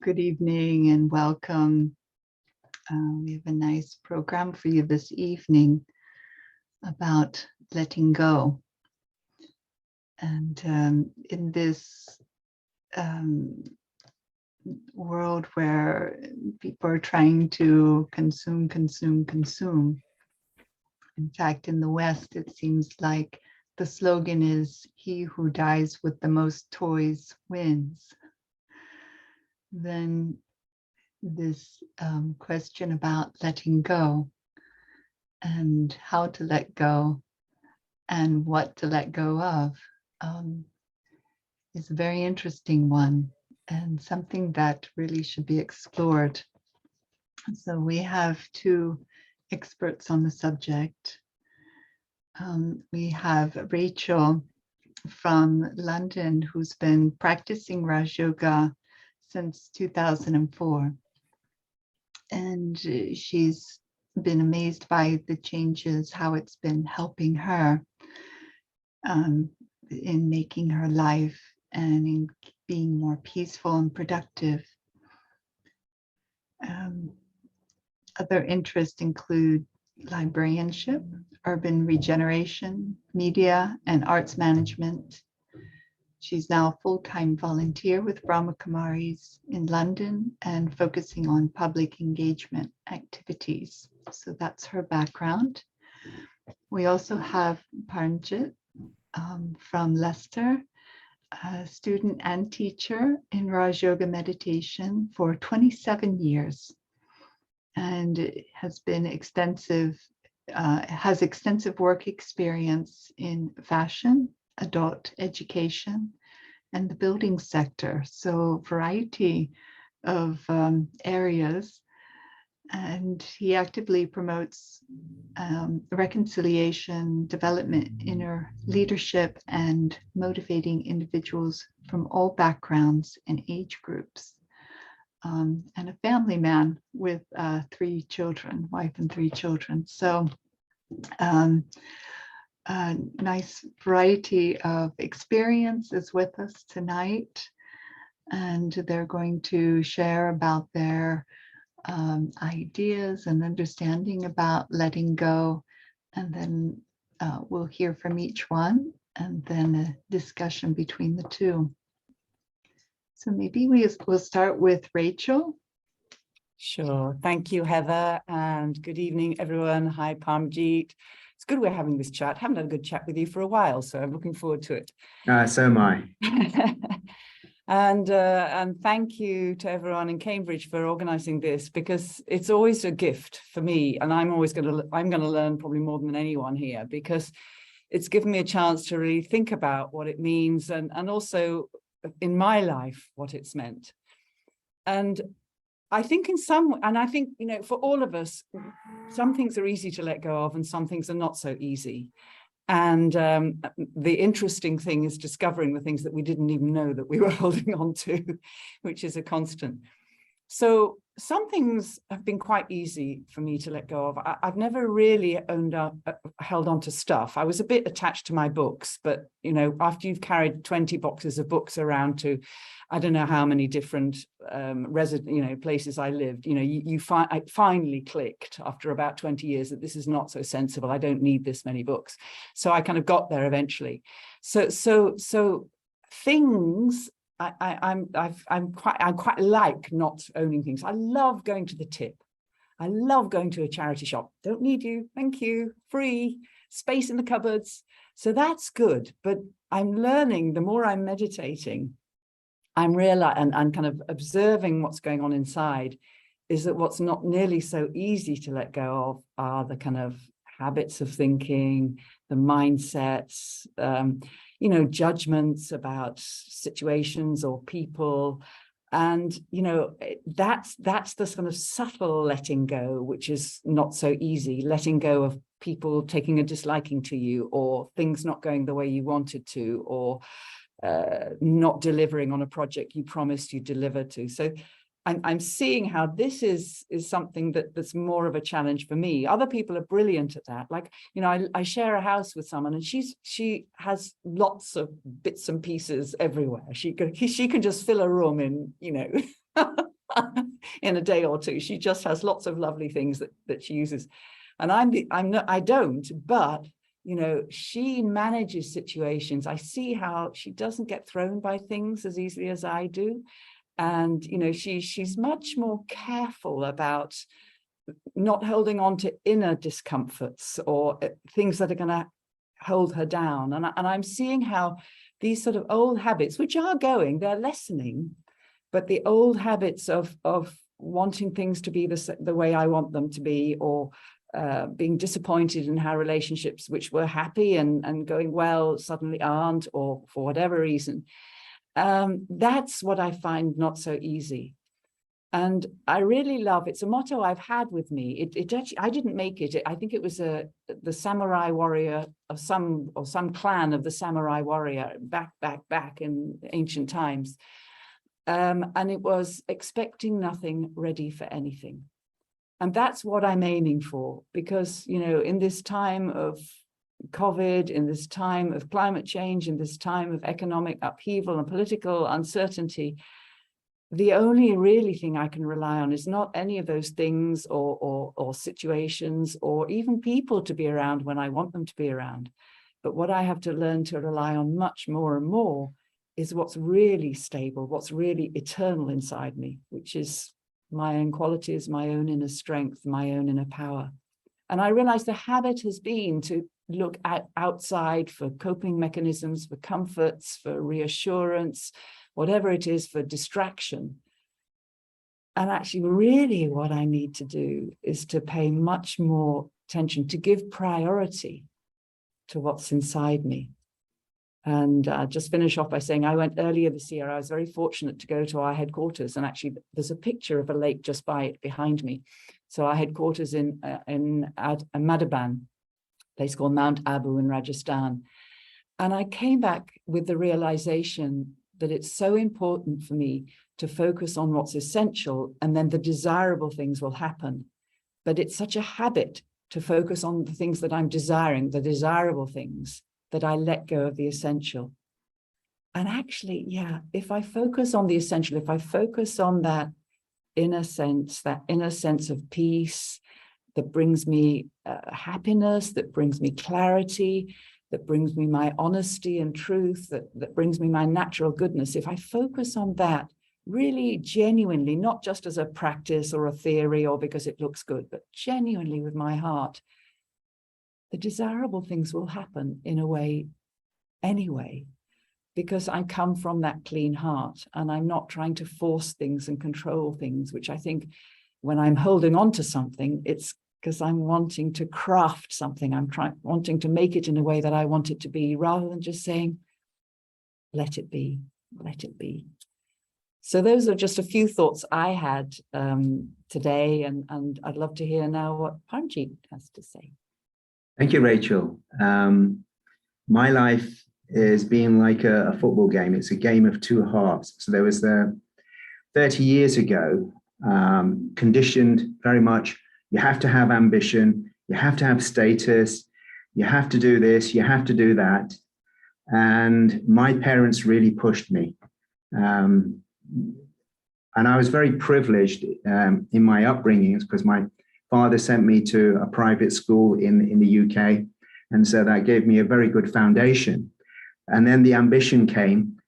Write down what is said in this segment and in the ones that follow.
Good evening and welcome. We have a nice program for you this evening about letting go. And in this world where people are trying to consume, in fact, in the West, it seems like the slogan is, "He who dies with the most toys wins." Then this question about letting go and how to let go and what to let go of is a very interesting one and something that really should be explored. So we have two experts on the subject. We have Rachel from London, who's been practicing Raj Yoga since 2004. And she's been amazed by the changes, how it's been helping her in making her life and in being more peaceful and productive. Other interests include librarianship, urban regeneration, media, and arts management. She's now a full-time volunteer with Brahma Kumaris in London and focusing on public engagement activities. So that's her background. We also have Parmjit from Leicester, a student and teacher in Raj Yoga Meditation for 27 years, and has extensive work experience in fashion, adult education, and the building sector. So variety of areas. And he actively promotes reconciliation, development, inner leadership, and motivating individuals from all backgrounds and age groups. And a family man with 3 children, wife and 3 children. So a nice variety of experiences with us tonight, and they're going to share about their ideas and understanding about letting go, and then we'll hear from each one and then a discussion between the two. So maybe we'll start with Rachel. Sure. Thank you, Heather, and good evening, everyone. Hi, Parmjit. It's good we're having this chat. Haven't had a good chat with you for a while, so I'm looking forward to it. So am I. And thank you to everyone in Cambridge for organising this, because it's always a gift for me, and I'm going to learn probably more than anyone here, because it's given me a chance to really think about what it means, and also in my life what it's meant. And I think for all of us, some things are easy to let go of and some things are not so easy. And the interesting thing is discovering the things that we didn't even know that we were holding on to, which is a constant. So some things have been quite easy for me to let go of. I've never really held on to stuff. I was a bit attached to my books, but after you've carried 20 boxes of books around to, I don't know how many different places I lived, I finally clicked after about 20 years that this is not so sensible. I don't need this many books. So I kind of got there eventually. So things. I'm quite like not owning things. I love going to the tip. I love going to a charity shop. Don't need you, thank you. Free space in the cupboards. So that's good. But I'm learning, the more I'm meditating, I'm realizing and kind of observing what's going on inside, is that what's not nearly so easy to let go of are the kind of habits of thinking, the mindsets, judgments about situations or people. And, that's the sort of subtle letting go, which is not so easy, letting go of people taking a disliking to you, or things not going the way you wanted to, or not delivering on a project you promised you'd deliver to. So I'm seeing how this is something that's more of a challenge for me. Other people are brilliant at that. Like, I share a house with someone, and she has lots of bits and pieces everywhere. She can just fill a room in, in a day or two. She just has lots of lovely things that she uses. And I don't, but you know, she manages situations. I see how she doesn't get thrown by things as easily as I do. And, you know, she's much more careful about not holding on to inner discomforts or things that are going to hold her down. And I'm seeing how these sort of old habits, which are they're lessening, but the old habits of wanting things to be the way I want them to be, or being disappointed in how relationships which were happy and going well suddenly aren't, or for whatever reason, that's what I find not so easy. And I really love, it's a motto I've had with me. It actually, I didn't make it. I think it was the samurai warrior of some clan of the samurai warrior back in ancient times. And it was expecting nothing, ready for anything. And that's what I'm aiming for, because, you know, in this time of COVID, in this time of climate change, in this time of economic upheaval and political uncertainty, the only really thing I can rely on is not any of those things or situations or even people to be around when I want them to be around. But what I have to learn to rely on much more and more is what's really stable, what's really eternal inside me, which is my own qualities, my own inner strength, my own inner power. And I realize the habit has been to look outside for coping mechanisms, for comforts, for reassurance, whatever it is, for distraction. And actually, really what I need to do is to pay much more attention, to give priority to what's inside me. And just finish off by saying I went earlier this year. I was very fortunate to go to our headquarters, and actually there's a picture of a lake just by it behind me. So our headquarters in Madhaban, a place called Mount Abu in Rajasthan. And I came back with the realization that it's so important for me to focus on what's essential, and then the desirable things will happen. But it's such a habit to focus on the things that I'm desiring, the desirable things, that I let go of the essential. And actually, yeah, if I focus on the essential, if I focus on that inner sense of peace that brings me happiness, that brings me clarity, that brings me my honesty and truth, that brings me my natural goodness, if I focus on that really genuinely, not just as a practice or a theory or because it looks good, but genuinely with my heart, the desirable things will happen in a way anyway, because I come from that clean heart and I'm not trying to force things and control things, which I think when I'm holding on to something, it's because I'm wanting to craft something. I'm wanting to make it in a way that I want it to be, rather than just saying, let it be, let it be. So those are just a few thoughts I had today, and I'd love to hear now what Parmjit has to say. Thank you, Rachel. My life is being like a football game. It's a game of two halves. So there was 30 years ago, conditioned very much, you have to have ambition, you have to have status, you have to do this, you have to do that. And my parents really pushed me. And I was very privileged in my upbringing, because my father sent me to a private school in the UK. And so that gave me a very good foundation. And then the ambition came.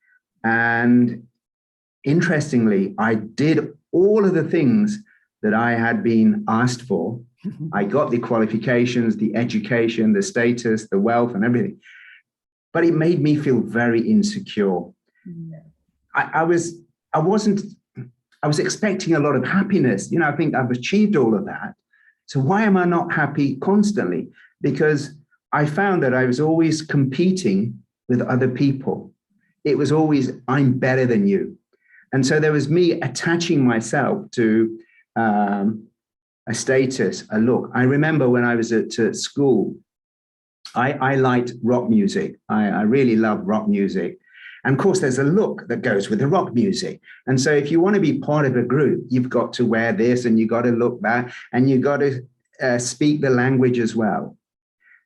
And interestingly, I did all of the things that I had been asked for. I got the qualifications, the education, the status, the wealth and everything. But it made me feel very insecure. I was expecting a lot of happiness. You know, I think I've achieved all of that. So why am I not happy constantly? Because I found that I was always competing with other people. It was always, I'm better than you. And so there was me attaching myself to a status, a look. I remember when I was at school, I liked rock music. I really love rock music. And of course, there's a look that goes with the rock music. And so if you want to be part of a group, you've got to wear this and you've got to look that and you've got to speak the language as well.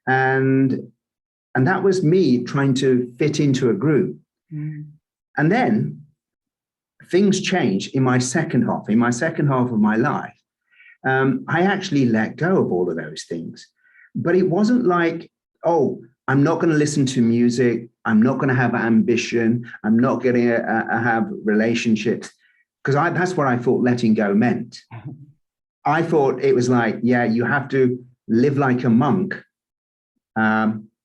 And that was me trying to fit into a group. And then things changed in my second half. In my second half of my life, I actually let go of all of those things. But it wasn't like, oh, I'm not going to listen to music. I'm not going to have ambition. I'm not going to have relationships. Because that's what I thought letting go meant. I thought it was like, yeah, you have to live like a monk,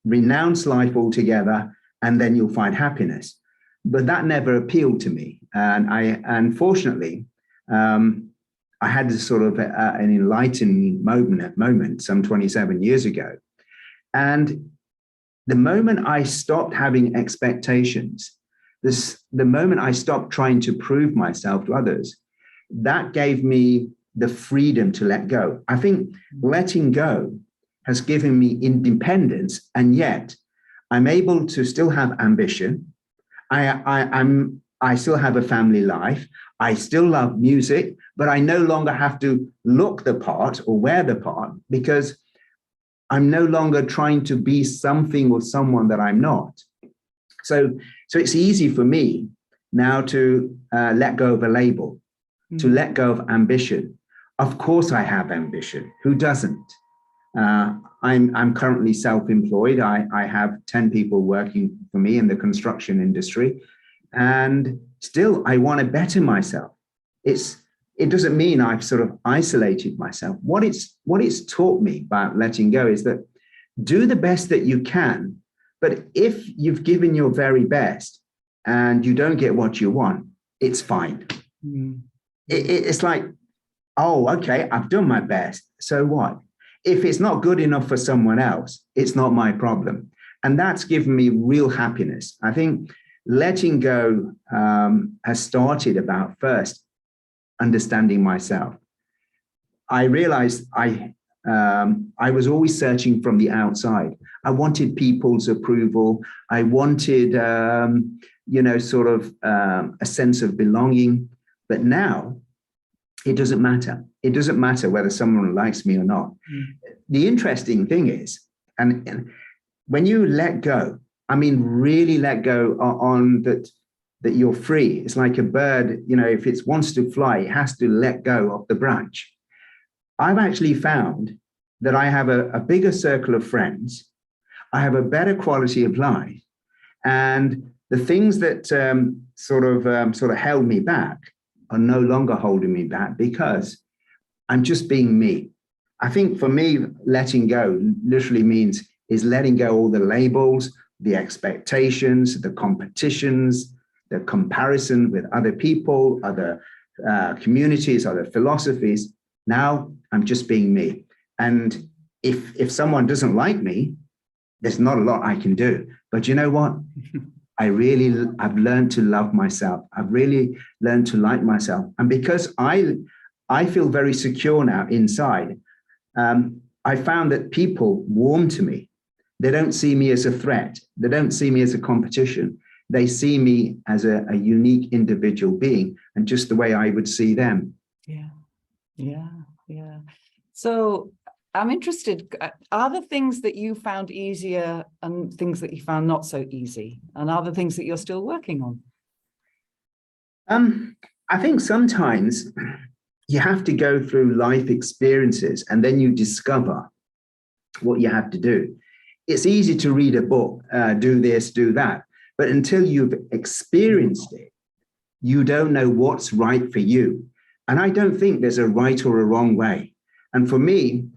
renounce life altogether, and then you'll find happiness. But that never appealed to me. And unfortunately, I had this sort of an enlightening moment some 27 years ago. And the moment I stopped having expectations, the moment I stopped trying to prove myself to others, that gave me the freedom to let go. I think letting go has given me independence, and yet I'm able to still have ambition. I still have a family life. I still love music, but I no longer have to look the part or wear the part, because I'm no longer trying to be something or someone that I'm not. So it's easy for me now to let go of a label, to let go of ambition. Of course, I have ambition. Who doesn't? I'm currently self-employed. I have 10 people working for me in the construction industry, and still I want to better myself. It doesn't mean I've sort of isolated myself. What it's taught me about letting go is that do the best that you can, but if you've given your very best and you don't get what you want, it's fine. It's like, oh, okay, I've done my best. So what? If it's not good enough for someone else, it's not my problem. And that's given me real happiness. I think letting go has started about first understanding myself. I realized I was always searching from the outside. I wanted people's approval. I wanted, sort of a sense of belonging. But now it doesn't matter. It doesn't matter whether someone likes me or not. The interesting thing is, and when you let go, I mean, really let go on that you're free. It's like a bird, if it wants to fly, it has to let go of the branch. I've actually found that I have a bigger circle of friends. I have a better quality of life. And the things that sort of held me back are no longer holding me back, because I'm just being me. I think for me, letting go literally means is letting go all the labels, the expectations, the competitions, the comparison with other people, other communities, other philosophies. Now I'm just being me. And if someone doesn't like me, there's not a lot I can do. But you know what? I've learned to love myself. I've really learned to like myself. And because I feel very secure now inside, I found that people warm to me. They don't see me as a threat. They don't see me as a competition. They see me as a unique individual being, and just the way I would see them. Yeah. So I'm interested, are there things that you found easier and things that you found not so easy? And are there things that you're still working on? I think sometimes you have to go through life experiences and then you discover what you have to do. It's easy to read a book, do this, do that. But until you've experienced it, you don't know what's right for you. And I don't think there's a right or a wrong way. And for me,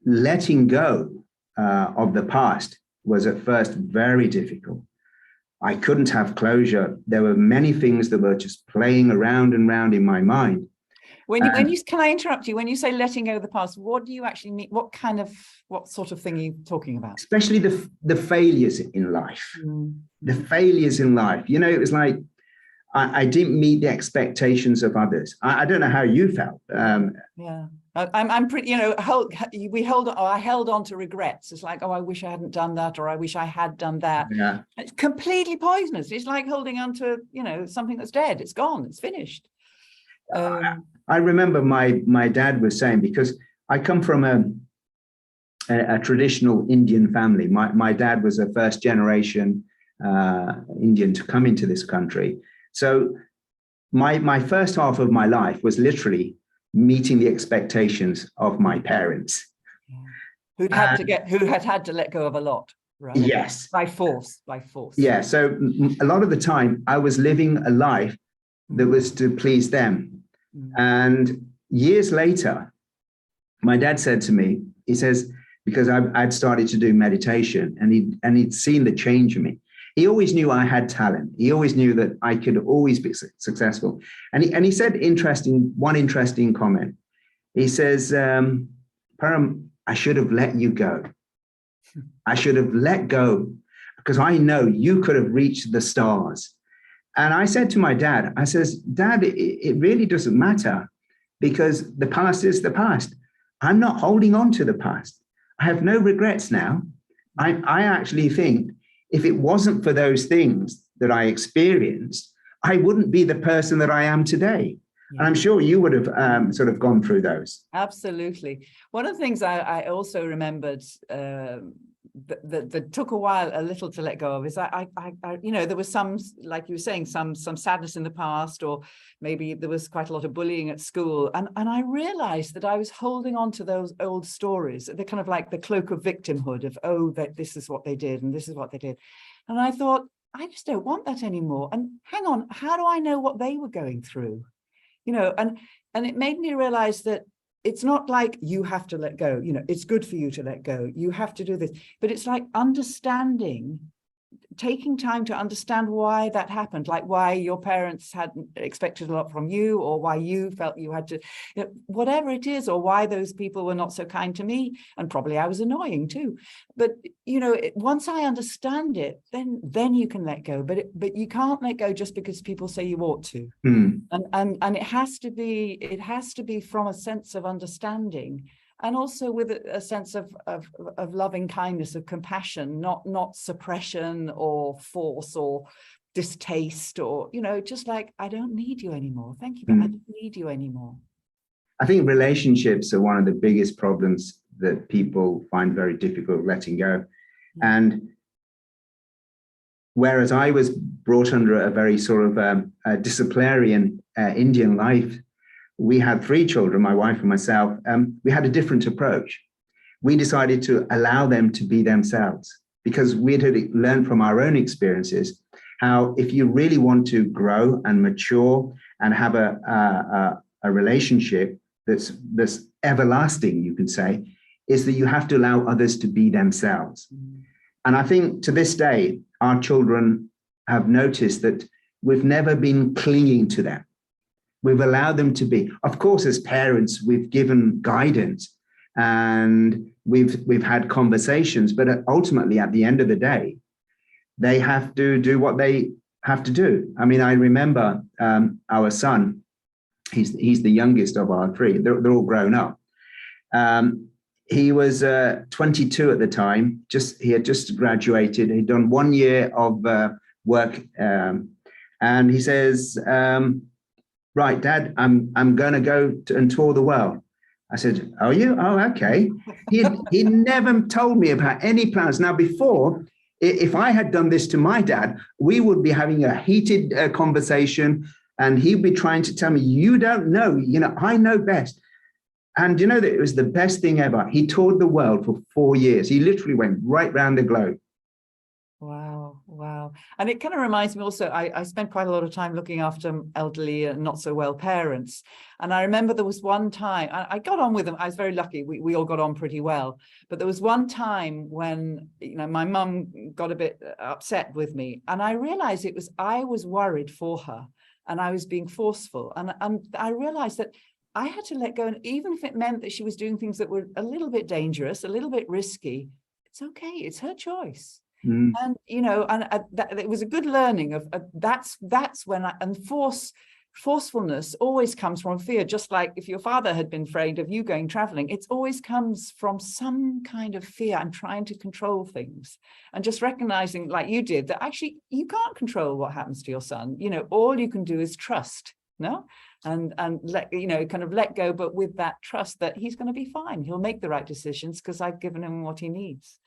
letting go of the past was at first very difficult. I couldn't have closure. There were many things that were just playing around and round in my mind. Can I interrupt you? When you say letting go of the past, what do you actually mean? What sort of thing are you talking about? Especially the failures in life. The failures in life. It was like I didn't meet the expectations of others. I don't know how you felt. Yeah, I'm pretty. I held on to regrets. It's like, oh, I wish I hadn't done that, or I wish I had done that. Yeah, it's completely poisonous. It's like holding on to something that's dead. It's gone. It's finished. I remember my dad was saying, because I come from a traditional Indian family. My dad was a first generation Indian to come into this country. So my first half of my life was literally meeting the expectations of my parents. Who had had to let go of a lot, right? Yes. By force. Yeah. So a lot of the time I was living a life that was to please them. And years later, my dad said to me, he says, because I'd started to do meditation and he'd seen the change in me. He always knew I had talent. He always knew that I could always be successful. And he said one interesting comment. He says, Param, I should have let you go. I should have let go because I know you could have reached the stars. And I said to my dad, I says, Dad, it really doesn't matter because the past is the past. I'm not holding on to the past. I have no regrets now. I actually think if it wasn't for those things that I experienced, I wouldn't be the person that I am today. Yeah. And I'm sure you would have sort of gone through those. Absolutely. One of the things I also remembered that took a while a little to let go of is I there was some, like you were saying, some sadness in the past, or maybe there was quite a lot of bullying at school, and I realized that I was holding on to those old stories. They're kind of like the cloak of victimhood of, oh, that this is what they did and this is what they did, and I thought, I just don't want that anymore. And hang on, how do I know what they were going through? And it made me realize that it's not like you have to let go, it's good for you to let go, you have to do this, but it's like taking time to understand why that happened, like why your parents hadn't expected a lot from you, or why you felt you had to, whatever it is, or why those people were not so kind to me, and probably I was annoying too. But once I understand it, then you can let go. But you can't let go just because people say you ought to. And it has to be from a sense of understanding. And also with a sense of loving kindness, of compassion, not suppression or force or distaste, or, just like, I don't need you anymore. Thank you, but I don't need you anymore. I think relationships are one of the biggest problems that people find very difficult letting go. And whereas I was brought under a very sort of disciplinarian Indian life, we had 3 children, my wife and myself. We had a different approach. We decided to allow them to be themselves because we had learned from our own experiences how if you really want to grow and mature and have a relationship that's everlasting, you can say, is that you have to allow others to be themselves. And I think to this day, our children have noticed that we've never been clinging to them. We've allowed them to be. Of course, as parents, we've given guidance and we've had conversations, but ultimately, at the end of the day, they have to do what they have to do. I mean, I remember our son, he's the youngest of our 3. They're all grown up. He was 22 at the time. He had just graduated. He'd done 1 year of work. And he says, right, Dad, I'm going to go and tour the world. I said, are you? Oh, okay. He never told me about any plans. Now, before, if I had done this to my dad, we would be having a heated conversation, and he'd be trying to tell me, you don't know, I know best. And that it was the best thing ever. He toured the world for 4 years. He literally went right round the globe. Wow. And it kind of reminds me also, I spent quite a lot of time looking after elderly and not so well parents. And I remember there was one time, I got on with them. I was very lucky. We all got on pretty well. But there was one time when, my mum got a bit upset with me. And I realized I was worried for her and I was being forceful. And I realized that I had to let go. And even if it meant that she was doing things that were a little bit dangerous, a little bit risky, it's okay. It's her choice. And it was a good learning of that's when forcefulness always comes from fear. Just like if your father had been afraid of you going traveling, it always comes from some kind of fear. I'm trying to control things, and just recognizing, like you did, that actually you can't control what happens to your son. All you can do is trust, and let let go, but with that trust that he's going to be fine. He'll make the right decisions because I've given him what he needs.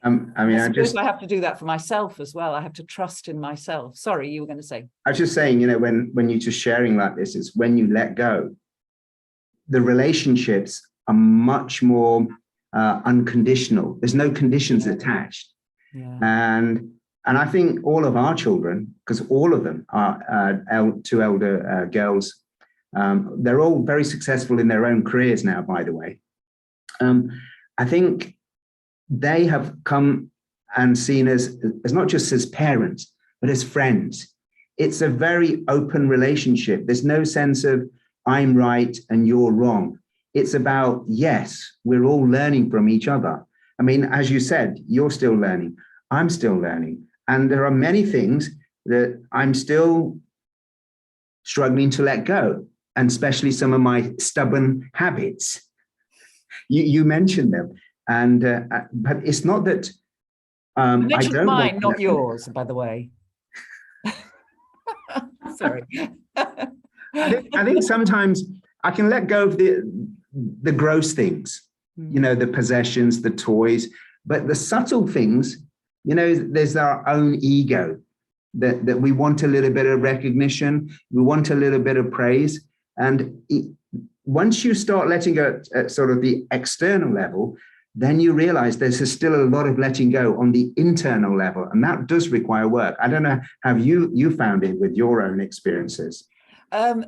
I mean, I suppose I have to do that for myself as well. I have to trust in myself. Sorry, you were going to say. I was just saying, you know, when you're just sharing like this, it's when you let go, the relationships are much more unconditional. There's no conditions attached. Yeah. And I think all of our children, because all of them are two elder girls, they're all very successful in their own careers now, by the way. I think they have come and seen us as not just as parents, but as friends. It's a very open relationship. There's no sense of I'm right and you're wrong. It's about, yes, we're all learning from each other. I mean, as you said, you're still learning. I'm still learning. And there are many things that I'm still struggling to let go, and especially some of my stubborn habits. You mentioned them. And but it's not that I don't mine, not yours, by the way. Sorry. I think sometimes I can let go of the gross things, you know, the possessions, the toys, but the subtle things, you know, there's our own ego that we want a little bit of recognition, we want a little bit of praise, and once you start letting go at sort of the external level, then you realize there's still a lot of letting go on the internal level, and that does require work. I don't know, have you found it with your own experiences? Well,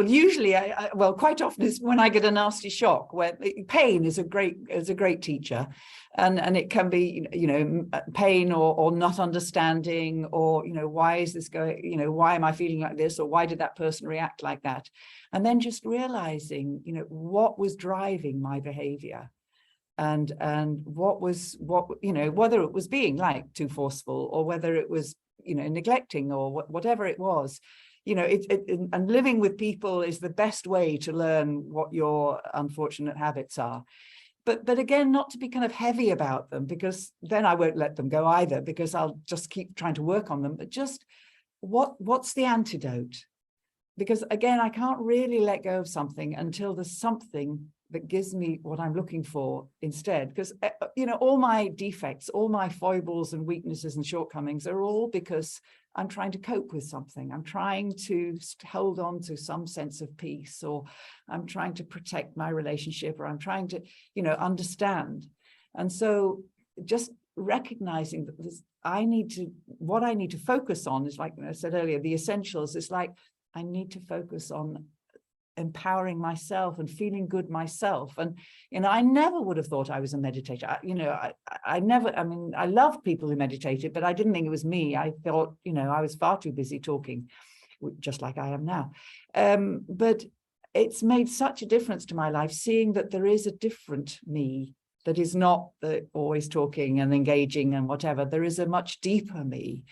usually, well, quite often is when I get a nasty shock. Where pain is a great teacher, and it can be, you know, pain or not understanding, or, you know, why is this going? You know, why am I feeling like this, or why did that person react like that? And then just realizing, you know, what was driving my behavior. And what you know, whether it was being like too forceful, or whether it was, you know, neglecting, or whatever it was, you know, and living with people is the best way to learn what your unfortunate habits are. But again, not to be kind of heavy about them, because then I won't let them go either, because I'll just keep trying to work on them. But just what's the antidote? Because again, I can't really let go of something until there's something that gives me what I'm looking for instead. Because, you know, all my defects, all my foibles and weaknesses and shortcomings are all because I'm trying to cope with something. I'm trying to hold on to some sense of peace, or I'm trying to protect my relationship, or I'm trying to, you know, understand. And so just recognizing that what I need to focus on is, like I said earlier, the essentials. It's like I need to focus on empowering myself and feeling good myself. And, you know, I never would have thought I was a meditator. I never, I mean, I love people who meditated, but I didn't think it was me. I thought, you know, I was far too busy talking, just like I am now. But it's made such a difference to my life, seeing that there is a different me that is not the always talking and engaging and whatever. There is a much deeper me.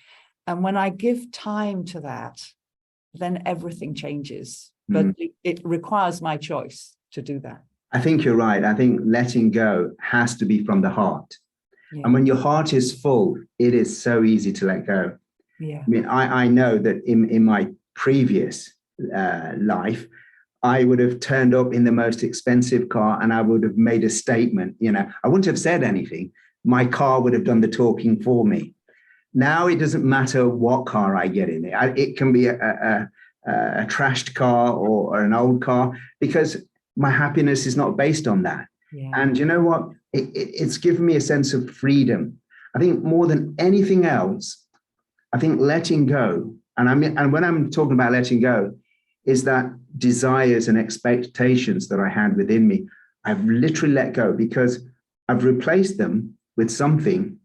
And when I give time to that, then everything changes. But it requires my choice to do that. I think you're right. I think letting go has to be from the heart. Yeah. And when your heart is full, it is so easy to let go. Yeah. I mean, I know that in my previous life, I would have turned up in the most expensive car and I would have made a statement. You know, I wouldn't have said anything. My car would have done the talking for me. Now it doesn't matter what car I get in. It can be a trashed car or an old car, because my happiness is not based on that. Yeah. And you know what? It's given me a sense of freedom. I think more than anything else, I think letting go, and when I'm talking about letting go, is that desires and expectations that I had within me, I've literally let go, because I've replaced them with something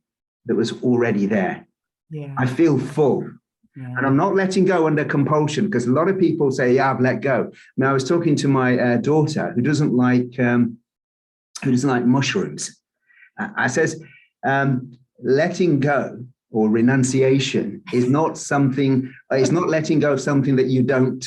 that was already there. Yeah. I feel full. Yeah. And I'm not letting go under compulsion, because a lot of people say, yeah, I've let go. Now, I was talking to my daughter who doesn't like mushrooms. I says, letting go or renunciation is not something, it's not letting go of something that you don't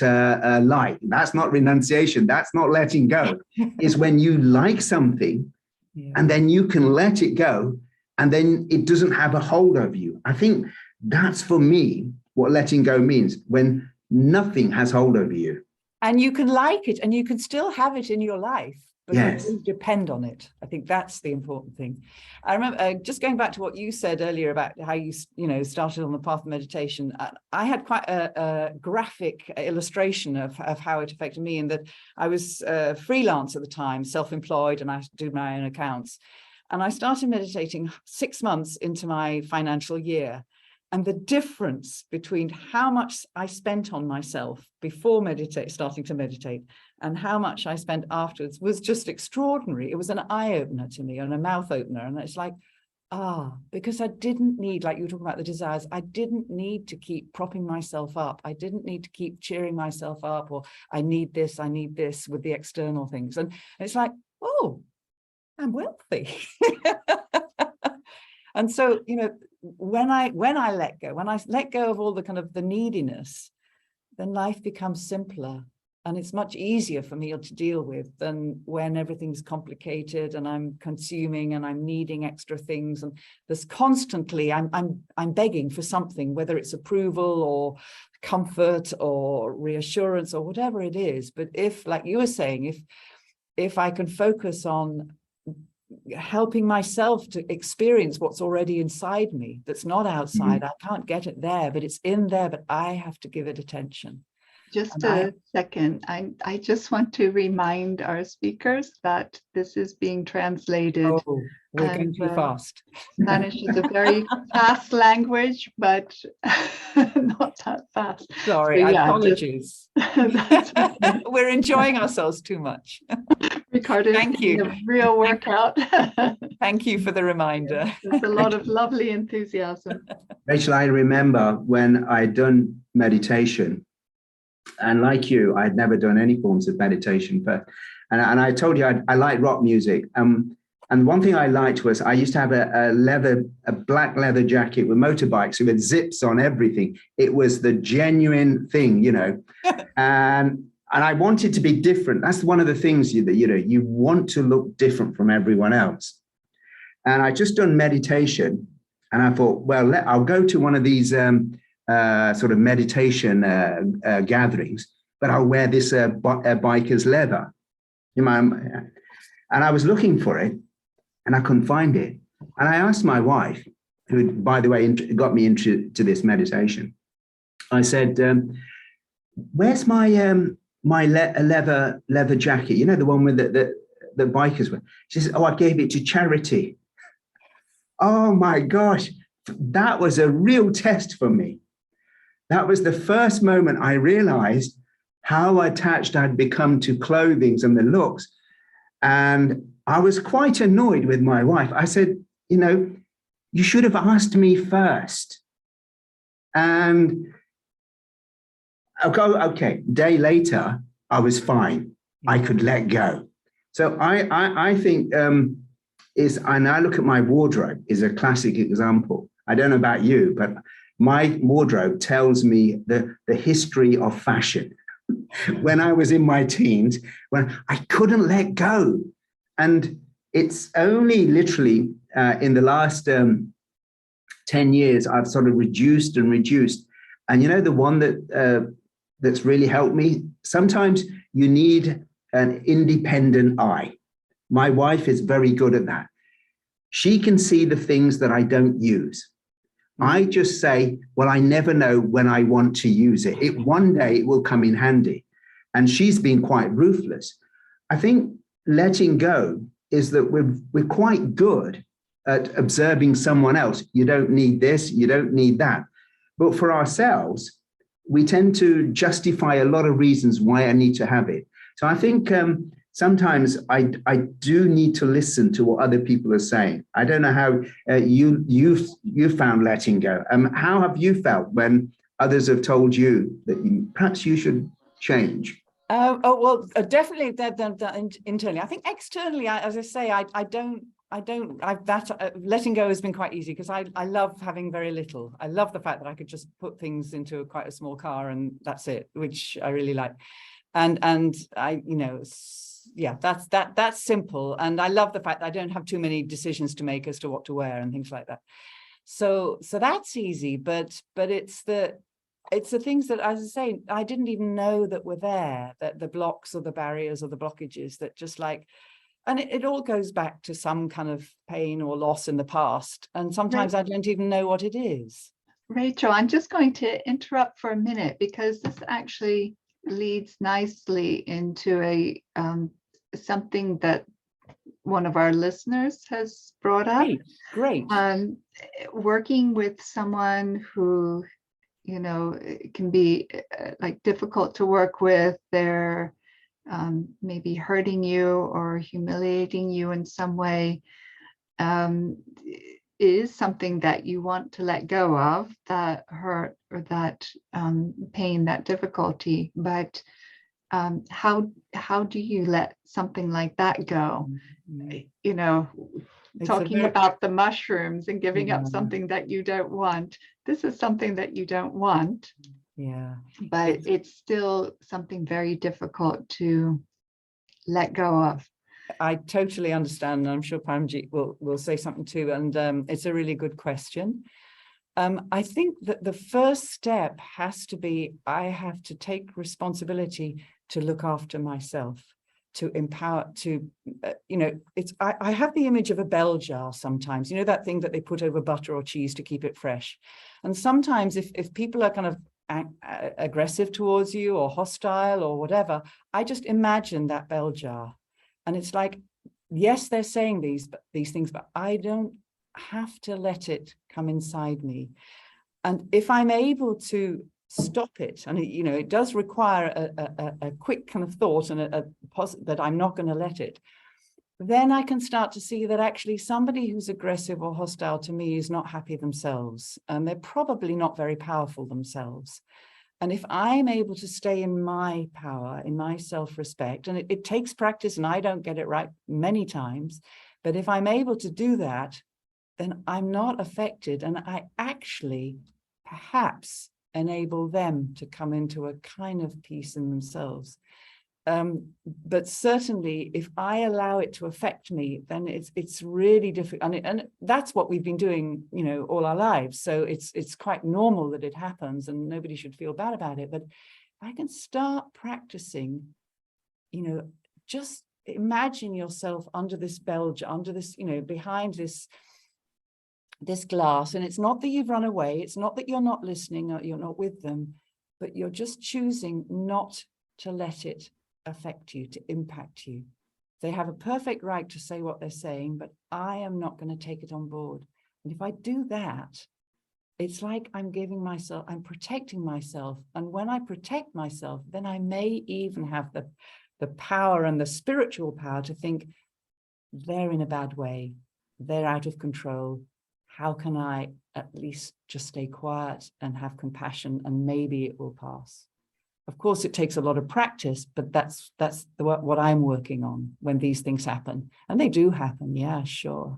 like. That's not renunciation. That's not letting go. It's when you like something, yeah, and then you can let it go, and then it doesn't have a hold of you. I think that's, for me, what letting go means, when nothing has hold over you. And you can like it and you can still have it in your life, but Yes. you don't depend on it. I think that's the important thing. I remember just going back to what you said earlier about how you started on the path of meditation. I had quite a graphic illustration of how it affected me, in that I was freelance at the time, self-employed, and I do my own accounts. And I started meditating 6 months into my financial year. And the difference between how much I spent on myself before starting to meditate and how much I spent afterwards was just extraordinary. It was an eye-opener to me and a mouth opener. And it's like, because I didn't need, like you were talking about the desires, I didn't need to keep propping myself up. I didn't need to keep cheering myself up, or I need this with the external things. And it's like, oh, I'm wealthy. And so, when I let go of all the kind of the neediness, then life becomes simpler, and it's much easier for me to deal with than when everything's complicated and I'm consuming and I'm needing extra things. And there's constantly, I'm begging for something, whether it's approval or comfort or reassurance or whatever it is. But if, like you were saying, if I can focus on helping myself to experience what's already inside me, that's not outside, I can't get it there, but it's in there, but I have to give it attention. Just a second. I just want to remind our speakers that this is being translated. Oh, we're going too fast. Spanish is a very fast language, but not that fast. Sorry, So, yeah, apologies. We're enjoying ourselves too much. Ricardo, thank you. A real workout. Thank you for the reminder. There's a lot of lovely enthusiasm. Rachel, I remember when I'd done meditation, and like you, I'd never done any forms of meditation, and I told you I like rock music. And one thing I liked was I used to have a black leather jacket with motorbikes with zips on everything. It was the genuine thing, and I wanted to be different. That's one of the things you want to look different from everyone else. And I just done meditation, and I thought, well, I'll go to one of these sort of meditation gatherings, but I'll wear this biker's leather. And I was looking for it, and I couldn't find it. And I asked my wife, who, by the way, got me into this meditation. I said, "Where's my my leather jacket? The one with the bikers wear." She says, "Oh, I gave it to charity." Oh my gosh, that was a real test for me. That was the first moment I realized how attached I'd become to clothing and the looks. And I was quite annoyed with my wife. I said, you should have asked me first. And okay, day later, I was fine. I could let go. So I think and I look at my wardrobe is a classic example. I don't know about you, but my wardrobe tells me the history of fashion. When I was in my teens, when I couldn't let go. And it's only literally in the last 10 years, I've sort of reduced. And the one that's really helped me, sometimes you need an independent eye. My wife is very good at that. She can see the things that I don't use. I just say, well, I never know when I want to use it. One day it will come in handy. And she's been quite ruthless. I think letting go is that we're quite good at observing someone else. You don't need this, you don't need that. But for ourselves, we tend to justify a lot of reasons why I need to have it. So I think sometimes I do need to listen to what other people are saying. I don't know how you found letting go. How have you felt when others have told you that perhaps you should change? Well, definitely that internally. I think externally, as I say, letting go has been quite easy because I love having very little. I love the fact that I could just put things into quite a small car and that's it, which I really like. And I, that's simple. And I love the fact that I don't have too many decisions to make as to what to wear and things like that. So that's easy, but it's it's the things that, as I say, I didn't even know that were there, that the blocks or the barriers or the blockages that just like, and it all goes back to some kind of pain or loss in the past. And sometimes I don't even know what it is. Rachel, I'm just going to interrupt for a minute because this actually leads nicely into a something that one of our listeners has brought up. Great. Working with someone who, you know, can be like difficult to work with. They're maybe hurting you or humiliating you in some way, is something that you want to let go of, that hurt or that pain, that difficulty. But how do you let something like that go? You know, talking about the mushrooms and giving up something that you don't want. This is something that you don't want. Yeah. But it's still something very difficult to let go of. I totally understand. And I'm sure Parmjit will say something too. And it's a really good question. I think that the first step has to be, I have to take responsibility to look after myself, to empower, to, you know, I have the image of a bell jar sometimes, you know, that thing that they put over butter or cheese to keep it fresh. And sometimes if people are kind of aggressive towards you or hostile or whatever, I just imagine that bell jar. And it's like, yes, they're saying these things, but I don't have to let it come inside me. And if I'm able to stop it, and you know, it does require a quick kind of thought and that I'm not going to let it, then I can start to see that actually somebody who's aggressive or hostile to me is not happy themselves, and they're probably not very powerful themselves. And if I'm able to stay in my power, in my self-respect, and it takes practice, and I don't get it right many times, but if I'm able to do that, then I'm not affected, and I actually perhaps enable them to come into a kind of peace in themselves. But certainly if I allow it to affect me, then it's really difficult. And that's what we've been doing, you know, all our lives. So it's quite normal that it happens and nobody should feel bad about it. But if I can start practicing, you know, just imagine yourself under this bell jar, under this, you know, behind this glass. And it's not that you've run away. It's not that you're not listening or you're not with them, but you're just choosing not to let it affect you, to impact you. They have a perfect right to say what they're saying, but I am not going to take it on board. And if I do that, it's like I'm protecting myself. And when I protect myself, then I may even have the power and the spiritual power to think, they're in a bad way, they're out of control. How can I at least just stay quiet and have compassion, and maybe it will pass? Of course, it takes a lot of practice, but that's what I'm working on when these things happen. And they do happen, yeah, sure.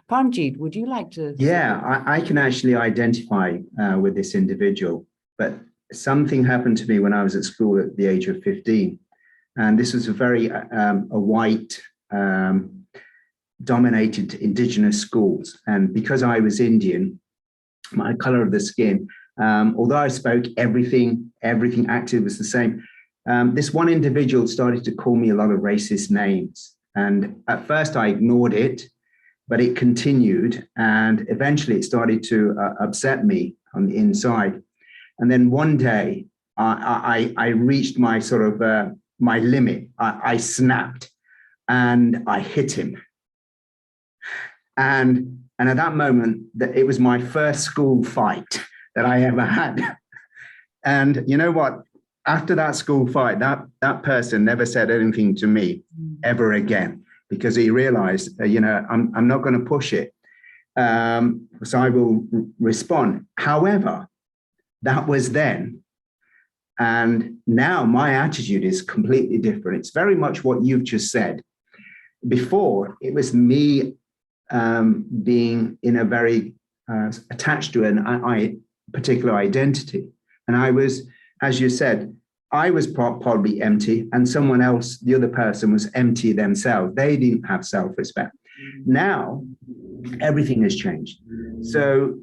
Parmjit, would you like to? Yeah, I can actually identify with this individual, but something happened to me when I was at school at the age of 15. And this was a very white dominated indigenous schools. And because I was Indian, my color of the skin, although I spoke everything active was the same, this one individual started to call me a lot of racist names. And at first I ignored it, but it continued. And eventually it started to upset me on the inside. And then one day I reached my sort of my limit. I snapped and I hit him. And at that moment, it was my first school fight that I ever had. And you know what? After that school fight, that person never said anything to me ever again, because he realized, you know, I'm not going to push it. So I will respond. However, that was then. And now my attitude is completely different. It's very much what you've just said. Before, it was me being in a very attached to a particular identity. And I was, as you said, I was probably empty, and someone else, the other person, was empty themselves. They didn't have self-respect. Now, everything has changed. So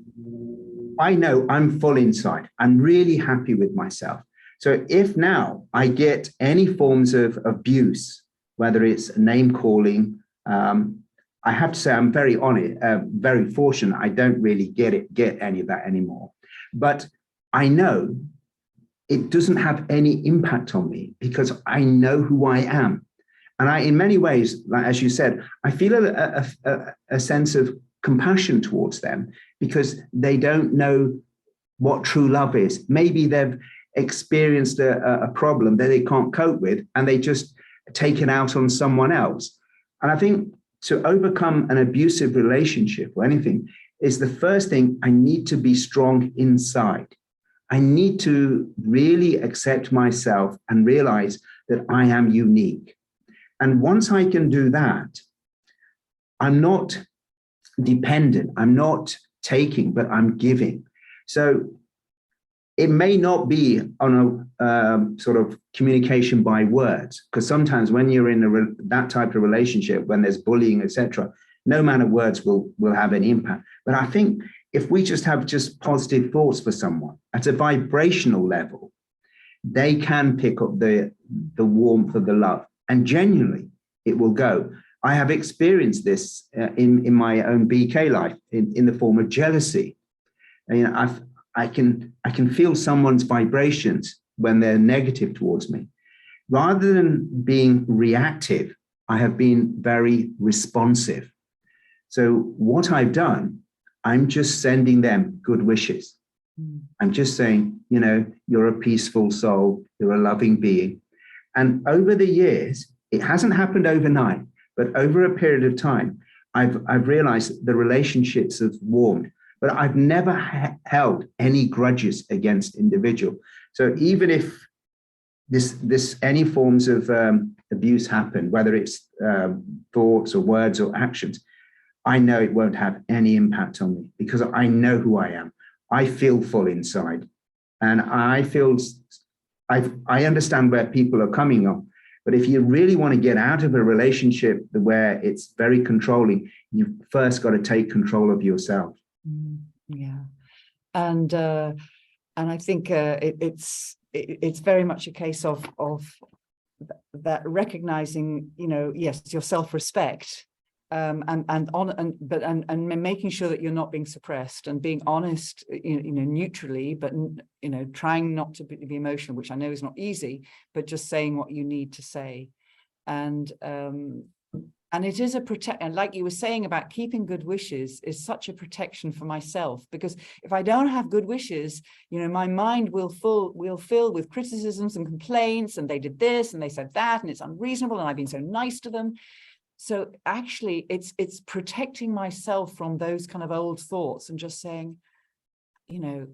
I know I'm full inside. I'm really happy with myself. So if now I get any forms of abuse, whether it's name calling, I have to say I'm very honest, very fortunate. I don't really get any of that anymore. But I know it doesn't have any impact on me because I know who I am. And I, in many ways, like, as you said, I feel a sense of compassion towards them because they don't know what true love is. Maybe they've experienced a problem that they can't cope with and they just take it out on someone else. And I think to overcome an abusive relationship or anything is the first thing. I need to be strong inside. I need to really accept myself and realize that I am unique. And once I can do that, I'm not dependent, I'm not taking, but I'm giving. So it may not be on a sort of communication by words, because sometimes when you're in that type of relationship, when there's bullying, etc., no amount of words will have any impact. But I think if we just have just positive thoughts for someone at a vibrational level, they can pick up the warmth of the love, and genuinely it will go. I have experienced this in my own BK life in the form of jealousy. I can feel someone's vibrations when they're negative towards me. Rather than being reactive, I have been very responsive. So what I've done, I'm just sending them good wishes. I'm just saying, you know, you're a peaceful soul, you're a loving being. And over the years, it hasn't happened overnight, but over a period of time, I've realized the relationships have warmed, but I've never held any grudges against individual. So even if this any forms of abuse happen, whether it's thoughts or words or actions, I know it won't have any impact on me because I know who I am. I feel full inside, and I understand where people are coming from. But if you really want to get out of a relationship where it's very controlling, you've first got to take control of yourself. Yeah, and I think it's very much a case of that recognizing, you know, yes, your self-respect. And making sure that you're not being suppressed and being honest, you know, neutrally, but, you know, trying not to be emotional, which I know is not easy, but just saying what you need to say. And it is a and like you were saying about keeping good wishes is such a protection for myself, because if I don't have good wishes, you know, my mind will fill with criticisms and complaints, and they did this and they said that, and it's unreasonable, and I've been so nice to them. So actually, it's protecting myself from those kind of old thoughts and just saying, you know,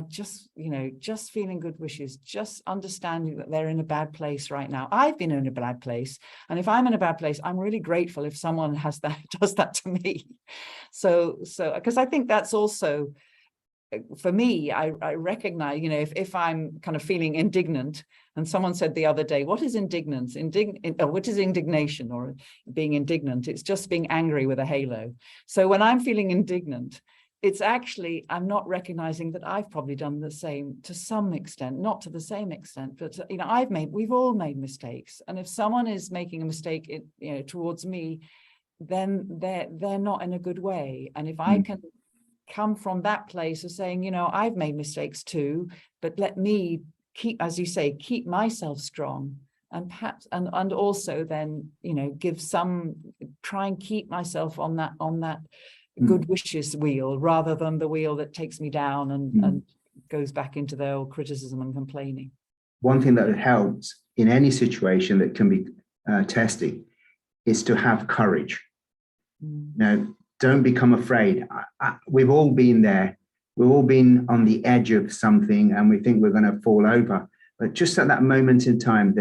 just feeling good wishes, just understanding that they're in a bad place right now. I've been in a bad place. And if I'm in a bad place, I'm really grateful if someone does that to me. So because I think that's also, for me, I recognize, you know, if I'm kind of feeling indignant, and someone said the other day, what is indignance? What is indignation or being indignant? It's just being angry with a halo. So when I'm feeling indignant, it's actually, I'm not recognizing that I've probably done the same to some extent, not to the same extent, but, you know, we've all made mistakes. And if someone is making a mistake, you know, towards me, then they're not in a good way. And if I can come from that place of saying, you know, I've made mistakes too, but let me keep, as you say, keep myself strong, and perhaps and also then, you know, try and keep myself on that good wishes wheel, rather than the wheel that takes me down and goes back into the old criticism and complaining. One thing that helps in any situation that can be testing is to have courage. Now, don't become afraid. We've all been there. We've all been on the edge of something and we think we're going to fall over. But just at that moment in time,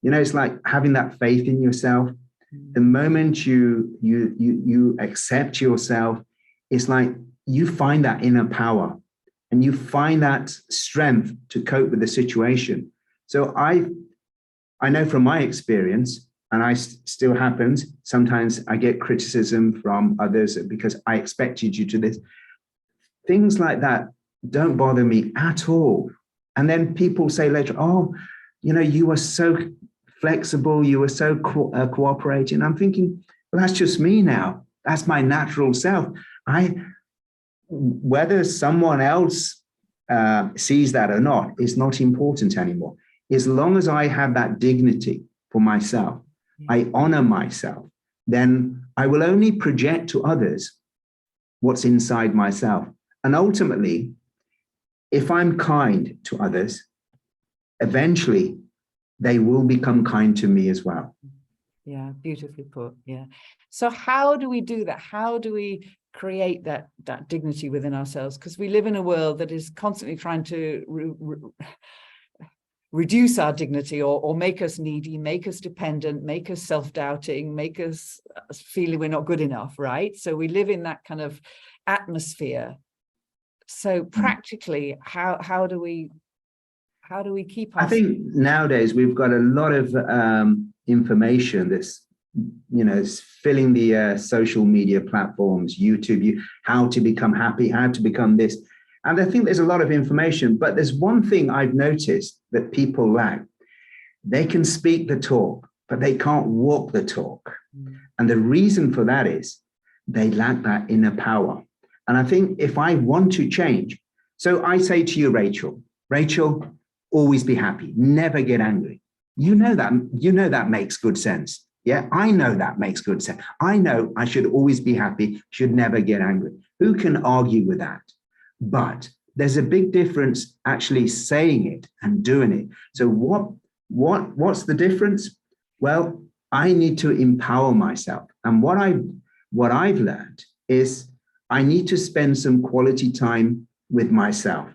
you know, it's like having that faith in yourself. The moment you accept yourself, it's like you find that inner power and you find that strength to cope with the situation. So I know from my experience, and still happens, sometimes I get criticism from others because I expected you to this. Things like that don't bother me at all. And then people say later, oh, you were so flexible, you were so cooperating. I'm thinking, well, that's just me now. That's my natural self. Whether someone else sees that or not is not important anymore. As long as I have that dignity for myself, I honor myself, then I will only project to others what's inside myself. And ultimately, if I'm kind to others, eventually they will become kind to me as well. Yeah, beautifully put. Yeah. So how do we do that? How do we create that dignity within ourselves? Because we live in a world that is constantly trying to reduce our dignity or make us needy, make us dependent, make us self-doubting, make us feeling we're not good enough, right? So we live in that kind of atmosphere. So practically, how do we keep ourselves? I think nowadays we've got a lot of information that's, is filling the social media platforms, YouTube, how to become happy, how to become this. And I think there's a lot of information, but there's one thing I've noticed that people lack. They can speak the talk, but they can't walk the talk. And the reason for that is they lack that inner power. And I think if I want to change, so I say to you, Rachel, always be happy, never get angry. You know that makes good sense. Yeah, I know that makes good sense. I know I should always be happy, should never get angry. Who can argue with that? But there's a big difference actually saying it and doing it. So what's the difference? Well, I need to empower myself. And what I've learned is I need to spend some quality time with myself,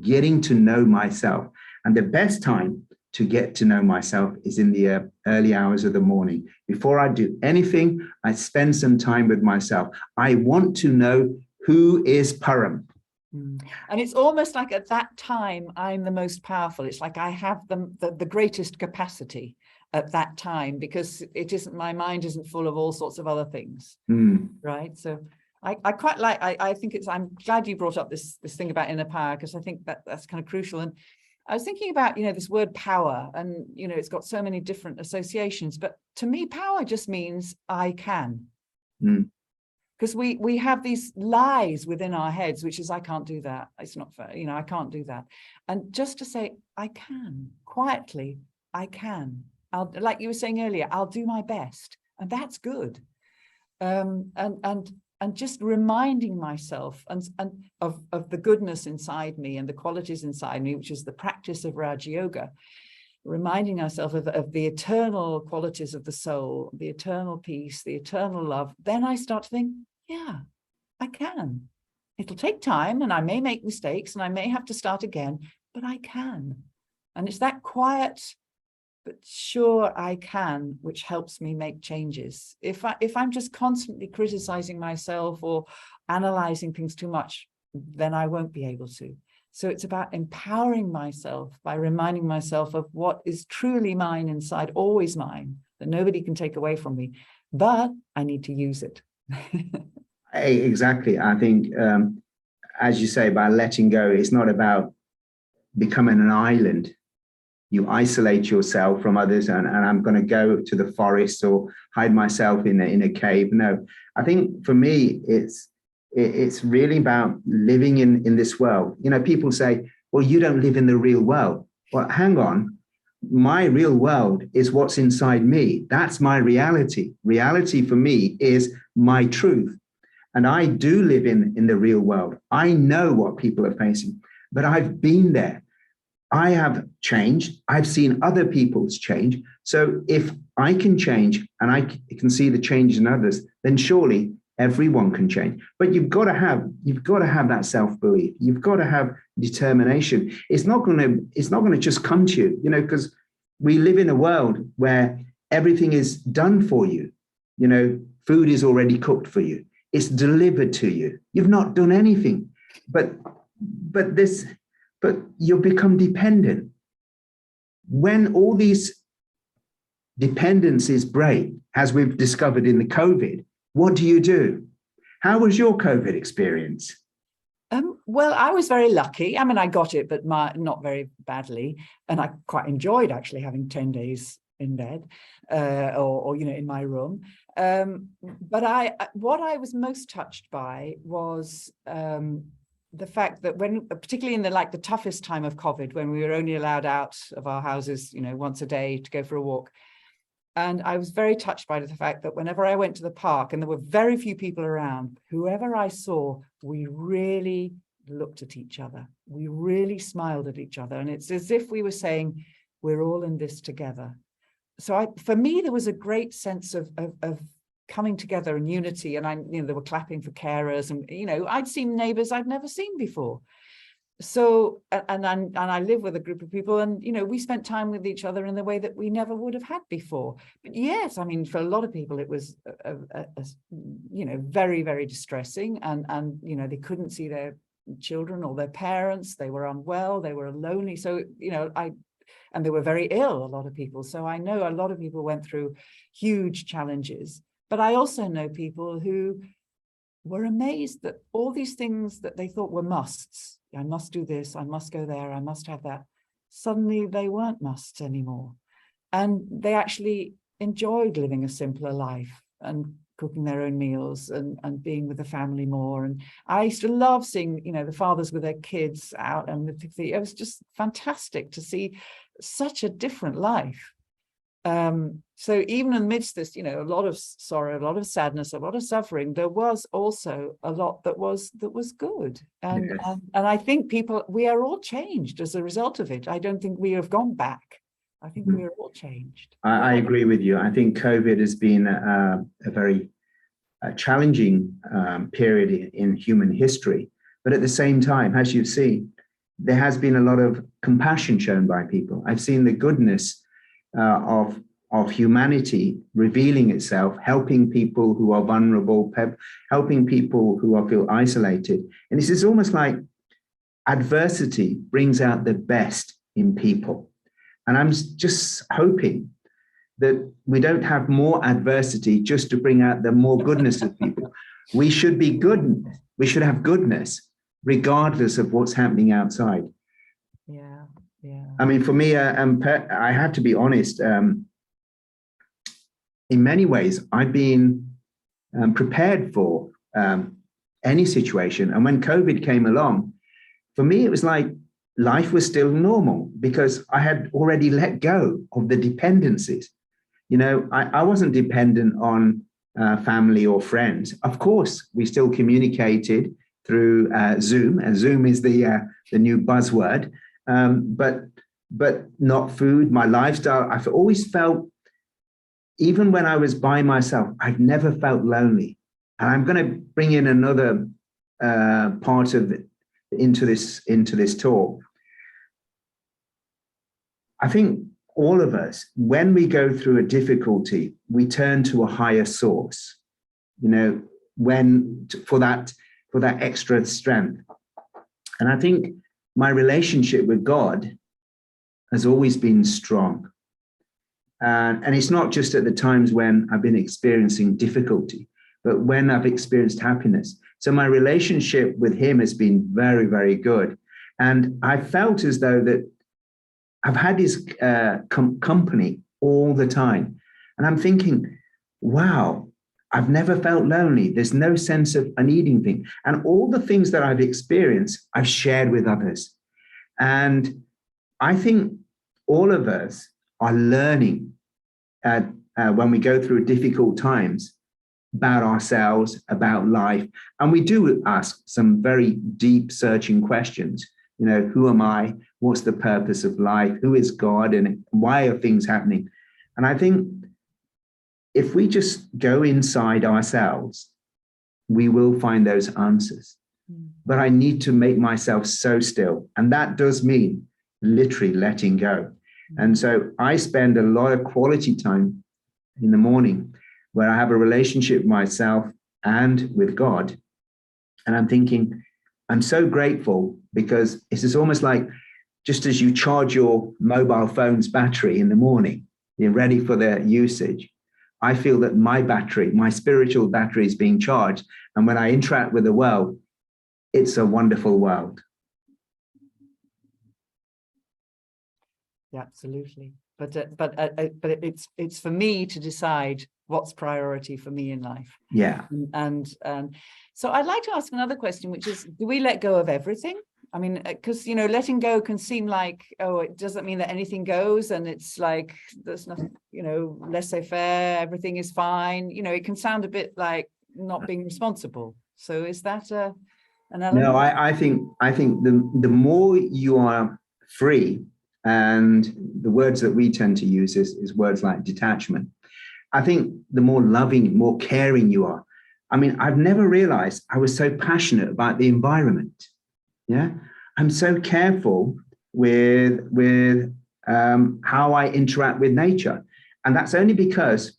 getting to know myself. And the best time to get to know myself is in the early hours of the morning. Before I do anything, I spend some time with myself. I want to know who is Param. And it's almost like at that time, I'm the most powerful. It's like I have the greatest capacity at that time because my mind isn't full of all sorts of other things. Right. So I quite like, I think I'm glad you brought up this thing about inner power, because I think that's kind of crucial. And I was thinking about, this word power, and, it's got so many different associations, but to me, power just means I can. Because we have these lies within our heads, which is, I can't do that. It's not fair. I can't do that. And just to say, I can, quietly, I can. Like you were saying earlier, I'll do my best. And that's good. And just reminding myself of the goodness inside me and the qualities inside me, which is the practice of Raj Yoga, reminding ourselves of the eternal qualities of the soul, the eternal peace, the eternal love. Then I start to think, yeah, I can. It'll take time and I may make mistakes and I may have to start again, but I can. And it's that quiet, but sure I can, which helps me make changes. If I'm just constantly criticizing myself or analyzing things too much, then I won't be able to. So it's about empowering myself by reminding myself of what is truly mine inside, always mine, that nobody can take away from me, but I need to use it. Exactly. I think, as you say, by letting go, it's not about becoming an island. You isolate yourself from others and I'm going to go to the forest or hide myself in a cave. No, I think for me, it's really about living in this world. People say, well, you don't live in the real world. Well, hang on. My real world is what's inside me. That's my reality. Reality for me is my truth. And I do live in the real world. I know what people are facing, but I've been there. I have changed. I've seen other people's change. So if I can change and I can see the change in others, then surely everyone can change. But you've got to have that self-belief. You've got to have determination. It's not going to just come to you, because we live in a world where everything is done for you. Food is already cooked for you. It's delivered to you. You've not done anything, but you become dependent. When all these dependencies break, as we've discovered in the COVID, what do? How was your COVID experience? Well, I was very lucky. I mean, I got it, but not very badly. And I quite enjoyed actually having 10 days in bed or in my room. But what I was most touched by was the fact that particularly in the toughest time of COVID, when we were only allowed out of our houses, once a day to go for a walk. And I was very touched by the fact that whenever I went to the park and there were very few people around, whoever I saw, we really looked at each other. We really smiled at each other. And it's as if we were saying, we're all in this together. So for me, there was a great sense of coming together and unity. And they were clapping for carers, and I'd seen neighbors I'd never seen before. So and I live with a group of people, and we spent time with each other in the way that we never would have had before. But yes, I mean, for a lot of people it was very, very distressing, and they couldn't see their children or their parents. They were unwell, they were lonely. So and they were very ill, a lot of people. So I know a lot of people went through huge challenges. But I also know people who were amazed that all these things that they thought were musts, I must do this, I must go there, I must have that, suddenly they weren't musts anymore. And they actually enjoyed living a simpler life and cooking their own meals and being with the family more. And I used to love seeing, the fathers with their kids out, and it was just fantastic to see such a different life. So even amidst this, a lot of sorrow, a lot of sadness, a lot of suffering, there was also a lot that was good. And Yes. and I think we are all changed as a result of it. I don't think we have gone back. I think we are all changed. I agree with you. I think COVID has been a very challenging period in human history. But at the same time, as you've seen, there has been a lot of compassion shown by people. I've seen the goodness of humanity revealing itself, helping people who are vulnerable, helping people who feel isolated. And this is almost like adversity brings out the best in people. And I'm just hoping that we don't have more adversity just to bring out the more goodness of people. We should be good. We should have goodness regardless of what's happening outside. Yeah, yeah. I mean, for me, I have to be honest. In many ways, I've been prepared for any situation. And when COVID came along, for me, it was like life was still normal because I had already let go of the dependencies. I wasn't dependent on family or friends. Of course, we still communicated through Zoom, and Zoom is the new buzzword. But not food, my lifestyle. I've always felt, even when I was by myself, I've never felt lonely. And I'm going to bring in another part of it into this talk. I think all of us, when we go through a difficulty, we turn to a higher source, for that extra strength. And I think my relationship with God has always been strong. And it's not just at the times when I've been experiencing difficulty, but when I've experienced happiness. So my relationship with him has been very, very good. And I felt as though that I've had his company all the time. And I'm thinking, wow, I've never felt lonely. There's no sense of a needing thing. And all the things that I've experienced, I've shared with others. And I think all of us are learning when we go through difficult times about ourselves, about life. And we do ask some very deep searching questions. Who am I? What's the purpose of life? Who is God? And why are things happening? And I think if we just go inside ourselves, we will find those answers. But I need to make myself so still. And that does mean literally letting go. And so I spend a lot of quality time in the morning where I have a relationship with myself and with God. And I'm thinking, I'm so grateful because it is almost like just as you charge your mobile phone's battery in the morning, you're ready for the usage. I feel that my battery, my spiritual battery is being charged. And when I interact with the world, it's a wonderful world. Yeah, absolutely. But it's for me to decide what's priority for me in life. Yeah. And so I'd like to ask another question, which is, do we let go of everything? I mean, because, you know, letting go can seem like, oh, it doesn't mean that anything goes, and it's like there's nothing, you know, laissez-faire, everything is fine. You know, it can sound a bit like not being responsible. So is that an element? No, I think the more you are free, and the words that we tend to use is words like detachment. I think the more loving, more caring you are. I mean, I've never realized I was so passionate about the environment. Yeah, I'm so careful with how I interact with nature, and that's only because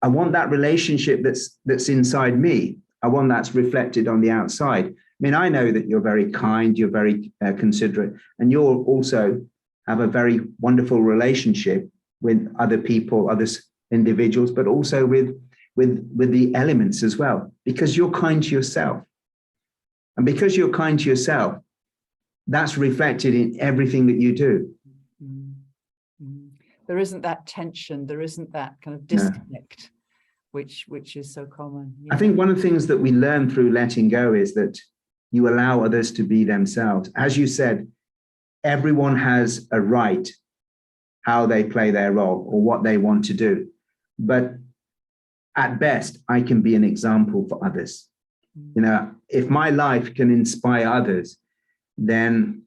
I want that relationship that's inside me. I want that's reflected on the outside. I mean, I know that you're very kind, you're very considerate, and you'll also have a very wonderful relationship with other people, other individuals, but also with the elements as well, because you're kind to yourself. And because you're kind to yourself, that's reflected in everything that you do. There isn't that tension, there isn't that kind of disconnect, which is so common. Yeah. I think one of the things that we learn through letting go is that you allow others to be themselves. As you said, everyone has a right how they play their role or what they want to do. But at best, I can be an example for others. You know, if my life can inspire others, then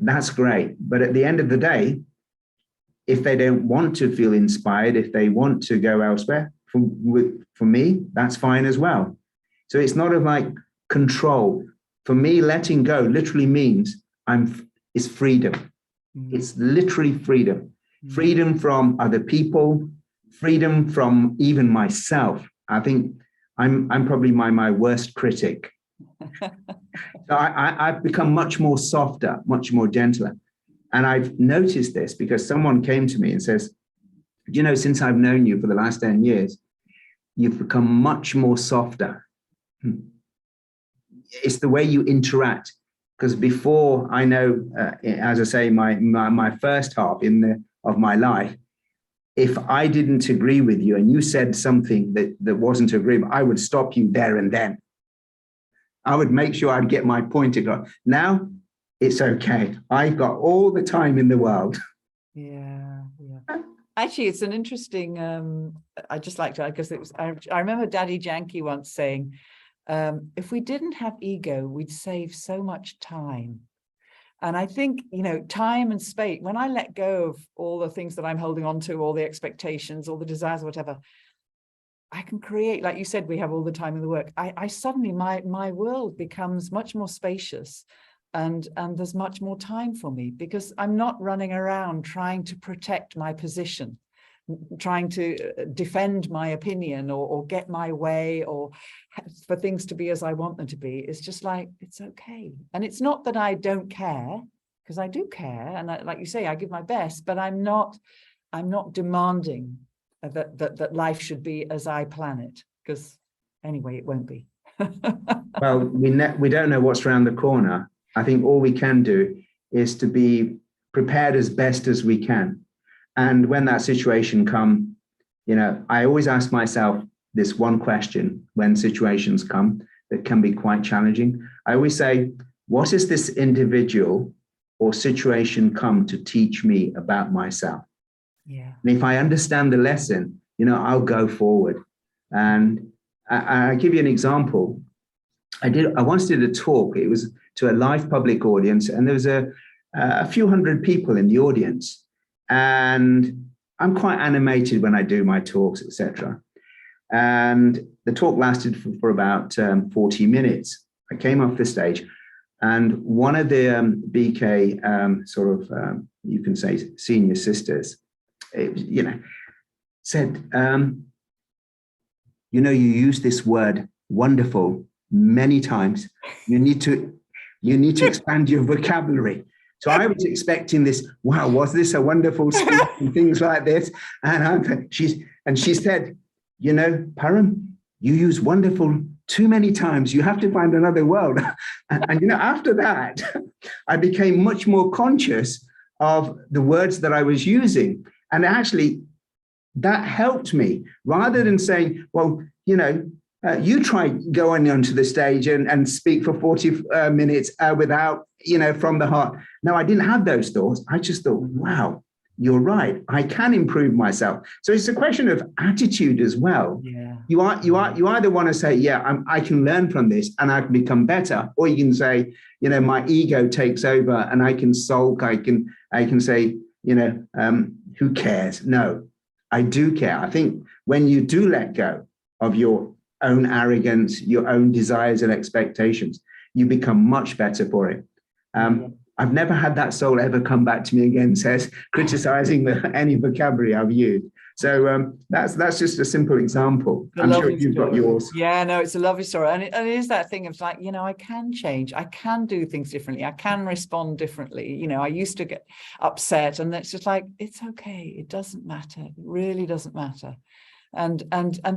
that's great. But at the end of the day, if they don't want to feel inspired, if they want to go elsewhere, for me, that's fine as well. So it's not like control. For me, letting go literally means it's freedom. It's literally freedom. Freedom from other people, freedom from even myself. I think I'm probably my worst critic. So I've become much more softer, much more gentler. And I've noticed this because someone came to me and says, you know, since I've known you for the last 10 years, you've become much more softer. It's the way you interact. Because before, I know, as I say, my first half of my life, if I didn't agree with you and you said something that wasn't agreeable, I would stop you there and then. I would make sure I'd get my point across. Now, it's okay. I've got all the time in the world. Yeah. Actually, it's an interesting, I just like to, because I remember Daddy Yankee once saying, if we didn't have ego, we'd save so much time. And I think, you know, time and space, when I let go of all the things that I'm holding on to, all the expectations, all the desires, whatever, I can create, like you said, we have all the time in the work. I suddenly, my world becomes much more spacious, and there's much more time for me because I'm not running around trying to protect my position, trying to defend my opinion or get my way or for things to be as I want them to be. It's just like, it's okay. And it's not that I don't care, because I do care. And like you say, I give my best, but I'm not demanding that life should be as I plan it, because anyway, it won't be. Well, we don't know what's around the corner. I think all we can do is to be prepared as best as we can. And when that situation comes, you know, I always ask myself this one question when situations come that can be quite challenging. I always say, what has this individual or situation come to teach me about myself? Yeah. And if I understand the lesson, you know, I'll go forward. And I'll give you an example. I once did a talk. It was to a live public audience, and there was a few hundred people in the audience. And I'm quite animated when I do my talks, etc. And the talk lasted for about 40 minutes. I came off the stage, and one of the BK you can say senior sisters, said, you use this word wonderful many times. You need to expand your vocabulary. So I was expecting this, wow, was this a wonderful speech and things like this? And she said, Param, you use wonderful too many times. You have to find another world. And you know, after that, I became much more conscious of the words that I was using. And actually, that helped me, rather than saying, well, you know, you try going onto the stage and speak for 40 minutes without, you know, from the heart. No, I didn't have those thoughts. I just thought, wow, you're right. I can improve myself. So it's a question of attitude as well. Yeah. You either want to say, yeah, I can learn from this and I can become better, or you can say, you know, my ego takes over and I can sulk. I can say, you know, who cares? No, I do care. I think when you do let go of your own arrogance, your own desires and expectations, you become much better for it. I've never had that soul ever come back to me again, says, criticizing any vocabulary I've used. So that's just a simple example. I'm sure you've got yours. Yeah, no, it's a lovely story. And it is that thing of like, you know, I can change. I can do things differently. I can respond differently. You know, I used to get upset and it's just like, it's okay. It doesn't matter. It really doesn't matter. And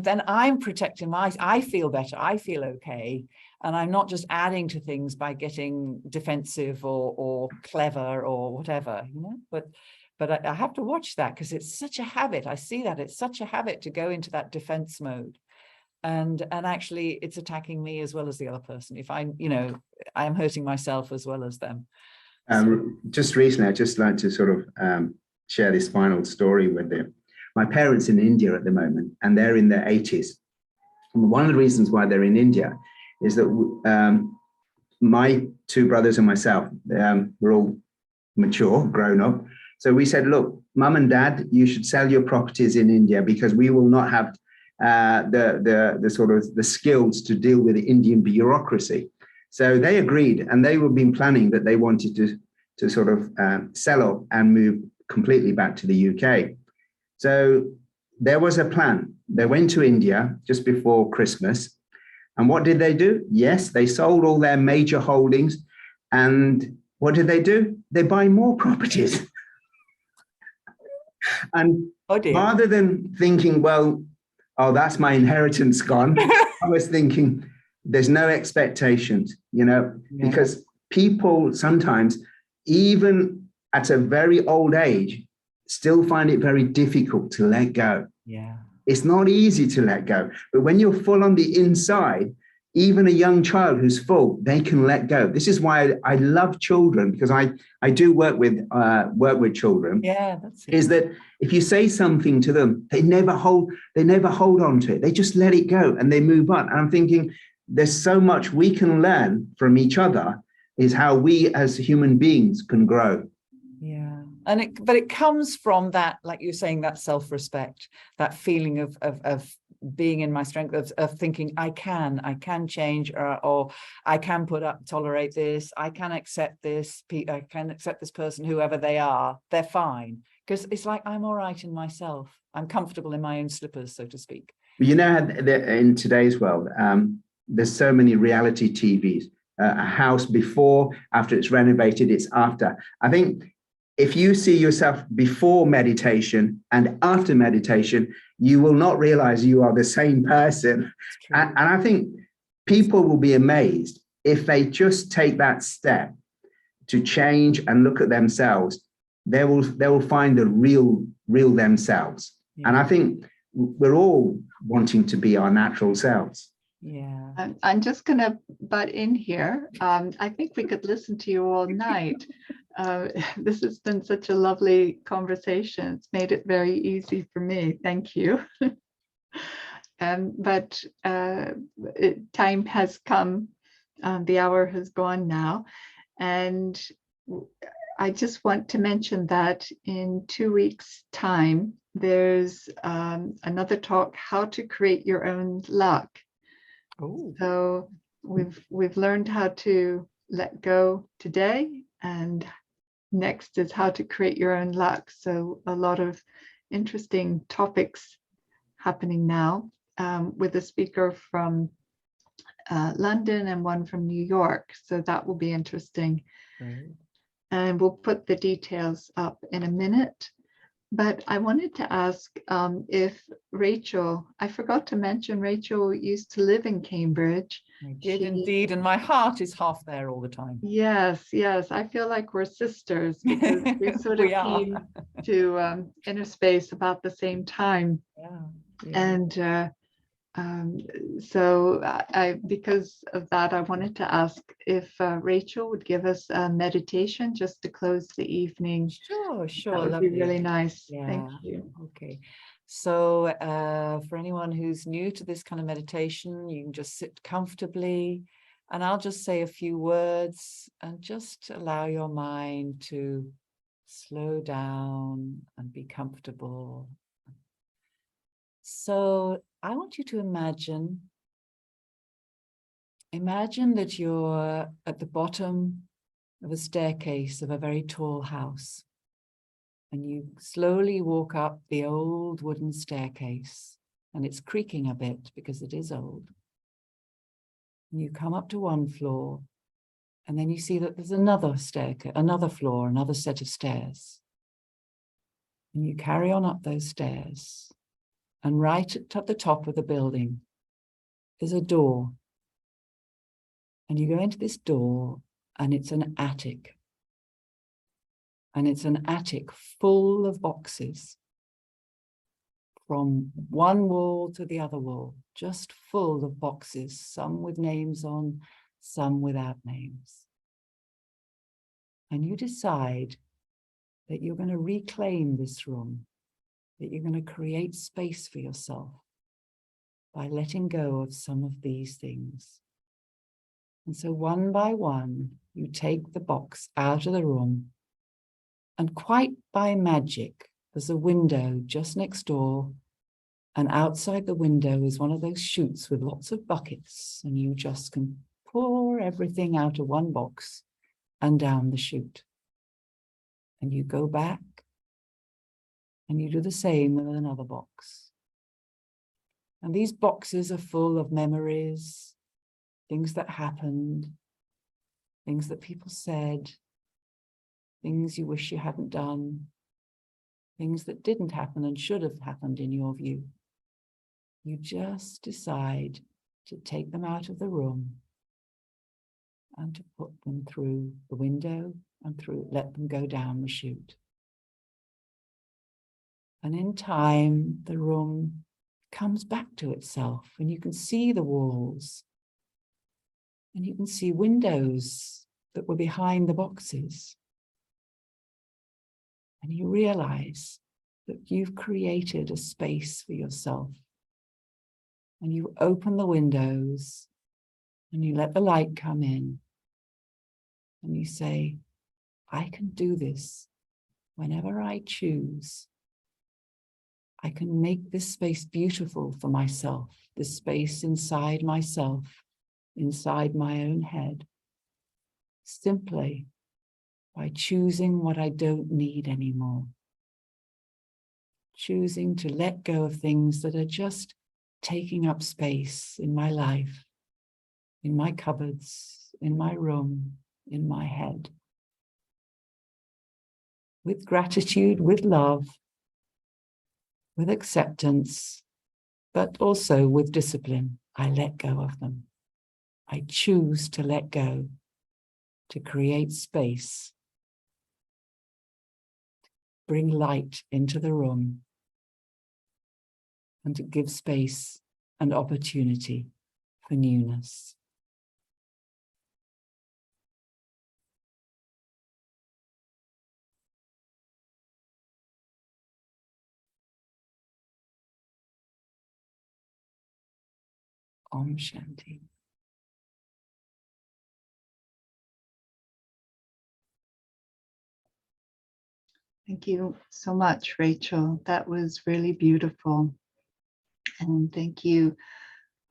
then I'm protecting I feel better. I feel okay. And I'm not just adding to things by getting defensive or clever or whatever, you know, but I have to watch that because it's such a habit. I see that it's such a habit to go into that defense mode. And actually it's attacking me as well as the other person. If I'm, you know, I'm hurting myself as well as them. Just recently, I'd just like to sort of share this final story with you. My parents in India at the moment, and they're in their 80s. And one of the reasons why they're in India is that my two brothers and myself, we're all mature, grown up. So we said, look, mum and dad, you should sell your properties in India because we will not have the sort of the skills to deal with the Indian bureaucracy. So they agreed, and they were been planning that they wanted to sort of sell up and move completely back to the UK. So there was a plan. They went to India just before Christmas. And what did they do? Yes, they sold all their major holdings. And what did they do? They buy more properties. And rather than thinking, well, oh, that's my inheritance gone, I was thinking, there's no expectations, you know, because people sometimes, even at a very old age, still find it very difficult to let go. Yeah. It's not easy to let go. But when you're full on the inside, even a young child who's full, they can let go. This is why I love children, because I do work with children. Yeah, that's it. Is that if you say something to them, they never hold on to it. They just let it go and they move on. And I'm thinking there's so much we can learn from each other, is how we as human beings can grow. Yeah. But it comes from that, like you're saying, that self-respect, that feeling of being in my strength, of thinking I can change, or I can tolerate this, I can accept this, I can accept this person, whoever they are, they're fine. Because it's like, I'm all right in myself. I'm comfortable in my own slippers, so to speak. You know, in today's world, there's so many reality TVs, a house before, after it's renovated, it's after. I think if you see yourself before meditation and after meditation, you will not realize you are the same person. And I think people will be amazed if they just take that step to change and look at themselves. They will find the real themselves. Yeah. And I think we're all wanting to be our natural selves. Yeah. I'm just going to butt in here. I think we could listen to you all night. This has been such a lovely conversation. It's made it very easy for me. Thank you. But time has come. The hour has gone now. And I just want to mention that in 2 weeks' time, there's another talk, How to Create Your Own Luck. Oh. So we've learned how to let go today, and next is how to create your own luck. So a lot of interesting topics happening now, with a speaker from London and one from New York. So that will be interesting. Right. And we'll put the details up in a minute. But I wanted to ask if Rachel, I forgot to mention, Rachel used to live in Cambridge. I did indeed, and my heart is half there all the time. Yes, yes. I feel like we're sisters because we sort of We are. came to inner space about the same time. Yeah. And so because of that, I wanted to ask if Rachel would give us a meditation just to close the evening. Sure, sure. That would Lovely. be really nice. Yeah. Thank you. Okay. So for anyone who's new to this kind of meditation, you can just sit comfortably, and I'll just say a few words and just allow your mind to slow down and be comfortable. So I want you to imagine that you're at the bottom of a staircase of a very tall house. And you slowly walk up the old wooden staircase, and it's creaking a bit because it is old. And you come up to one floor, and then you see that there's another staircase, another floor, another set of stairs. And you carry on up those stairs, and right at the top of the building is a door. And you go into this door, and it's an attic. And it's an attic full of boxes from one wall to the other wall, just full of boxes, some with names on, some without names. And you decide that you're going to reclaim this room, that you're going to create space for yourself by letting go of some of these things. And so one by one, you take the box out of the room. And quite by magic, there's a window just next door. And outside the window is one of those chutes with lots of buckets. And you just can pour everything out of one box and down the chute. And you go back and you do the same with another box. And these boxes are full of memories, things that happened, things that people said, things you wish you hadn't done, things that didn't happen and should have happened in your view. You just decide to take them out of the room and to put them through the window and let them go down the chute. And in time, the room comes back to itself, and you can see the walls, and you can see windows that were behind the boxes. And you realize that you've created a space for yourself. And you open the windows and you let the light come in. And you say, I can do this whenever I choose. I can make this space beautiful for myself, this space inside myself, inside my own head, simply by choosing what I don't need anymore. Choosing to let go of things that are just taking up space in my life, in my cupboards, in my room, in my head. With gratitude, with love, with acceptance, but also with discipline, I let go of them. I choose to let go, to create space, bring light into the room, and to give space and opportunity for newness. Om Shanti. Thank you so much, Rachel. That was really beautiful. And thank you,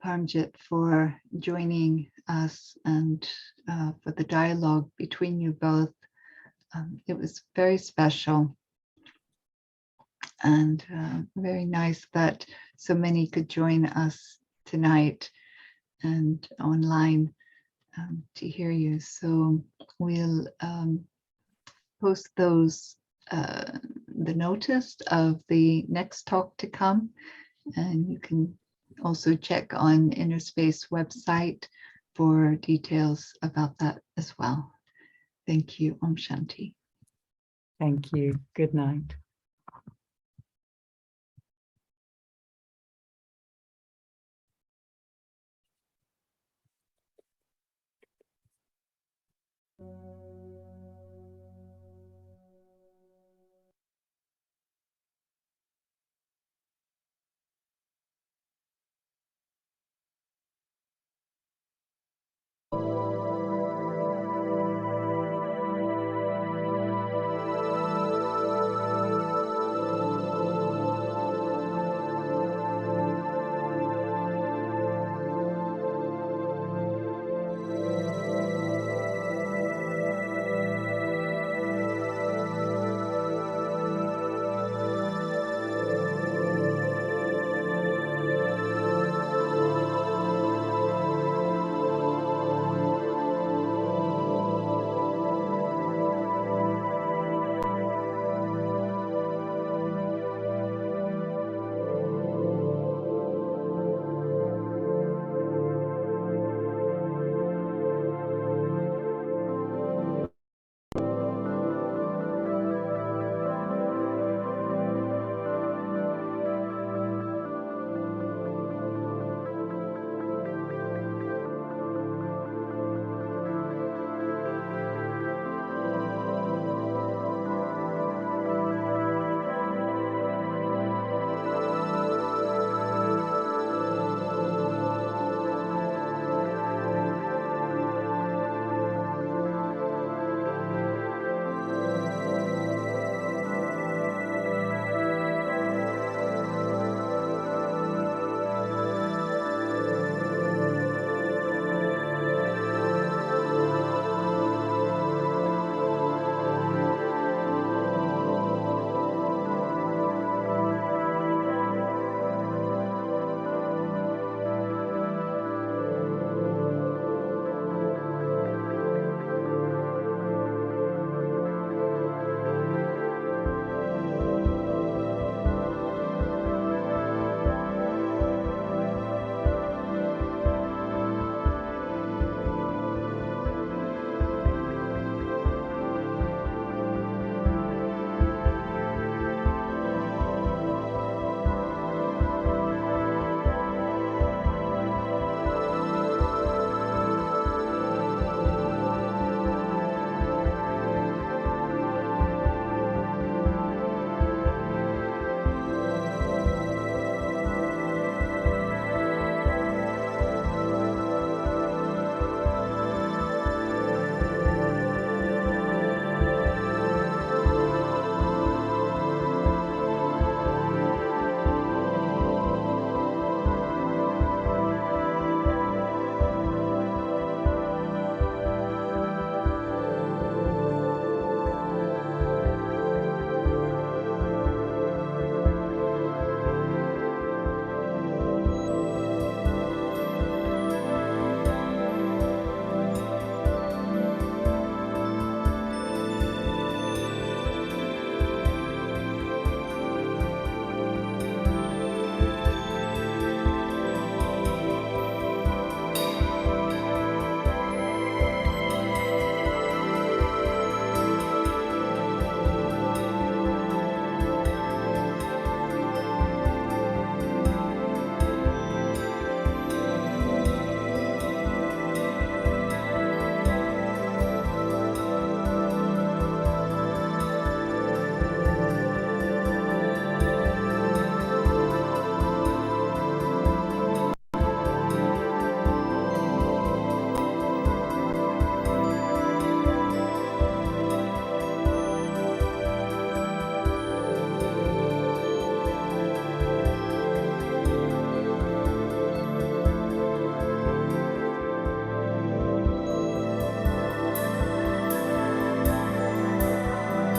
Parmjit, for joining us and for the dialogue between you both. It was very special and very nice that so many could join us tonight and online to hear you. So we'll post the notice of the next talk to come. And you can also check on Inner Space website for details about that as well. Thank you. Om Shanti. Thank you. Good night.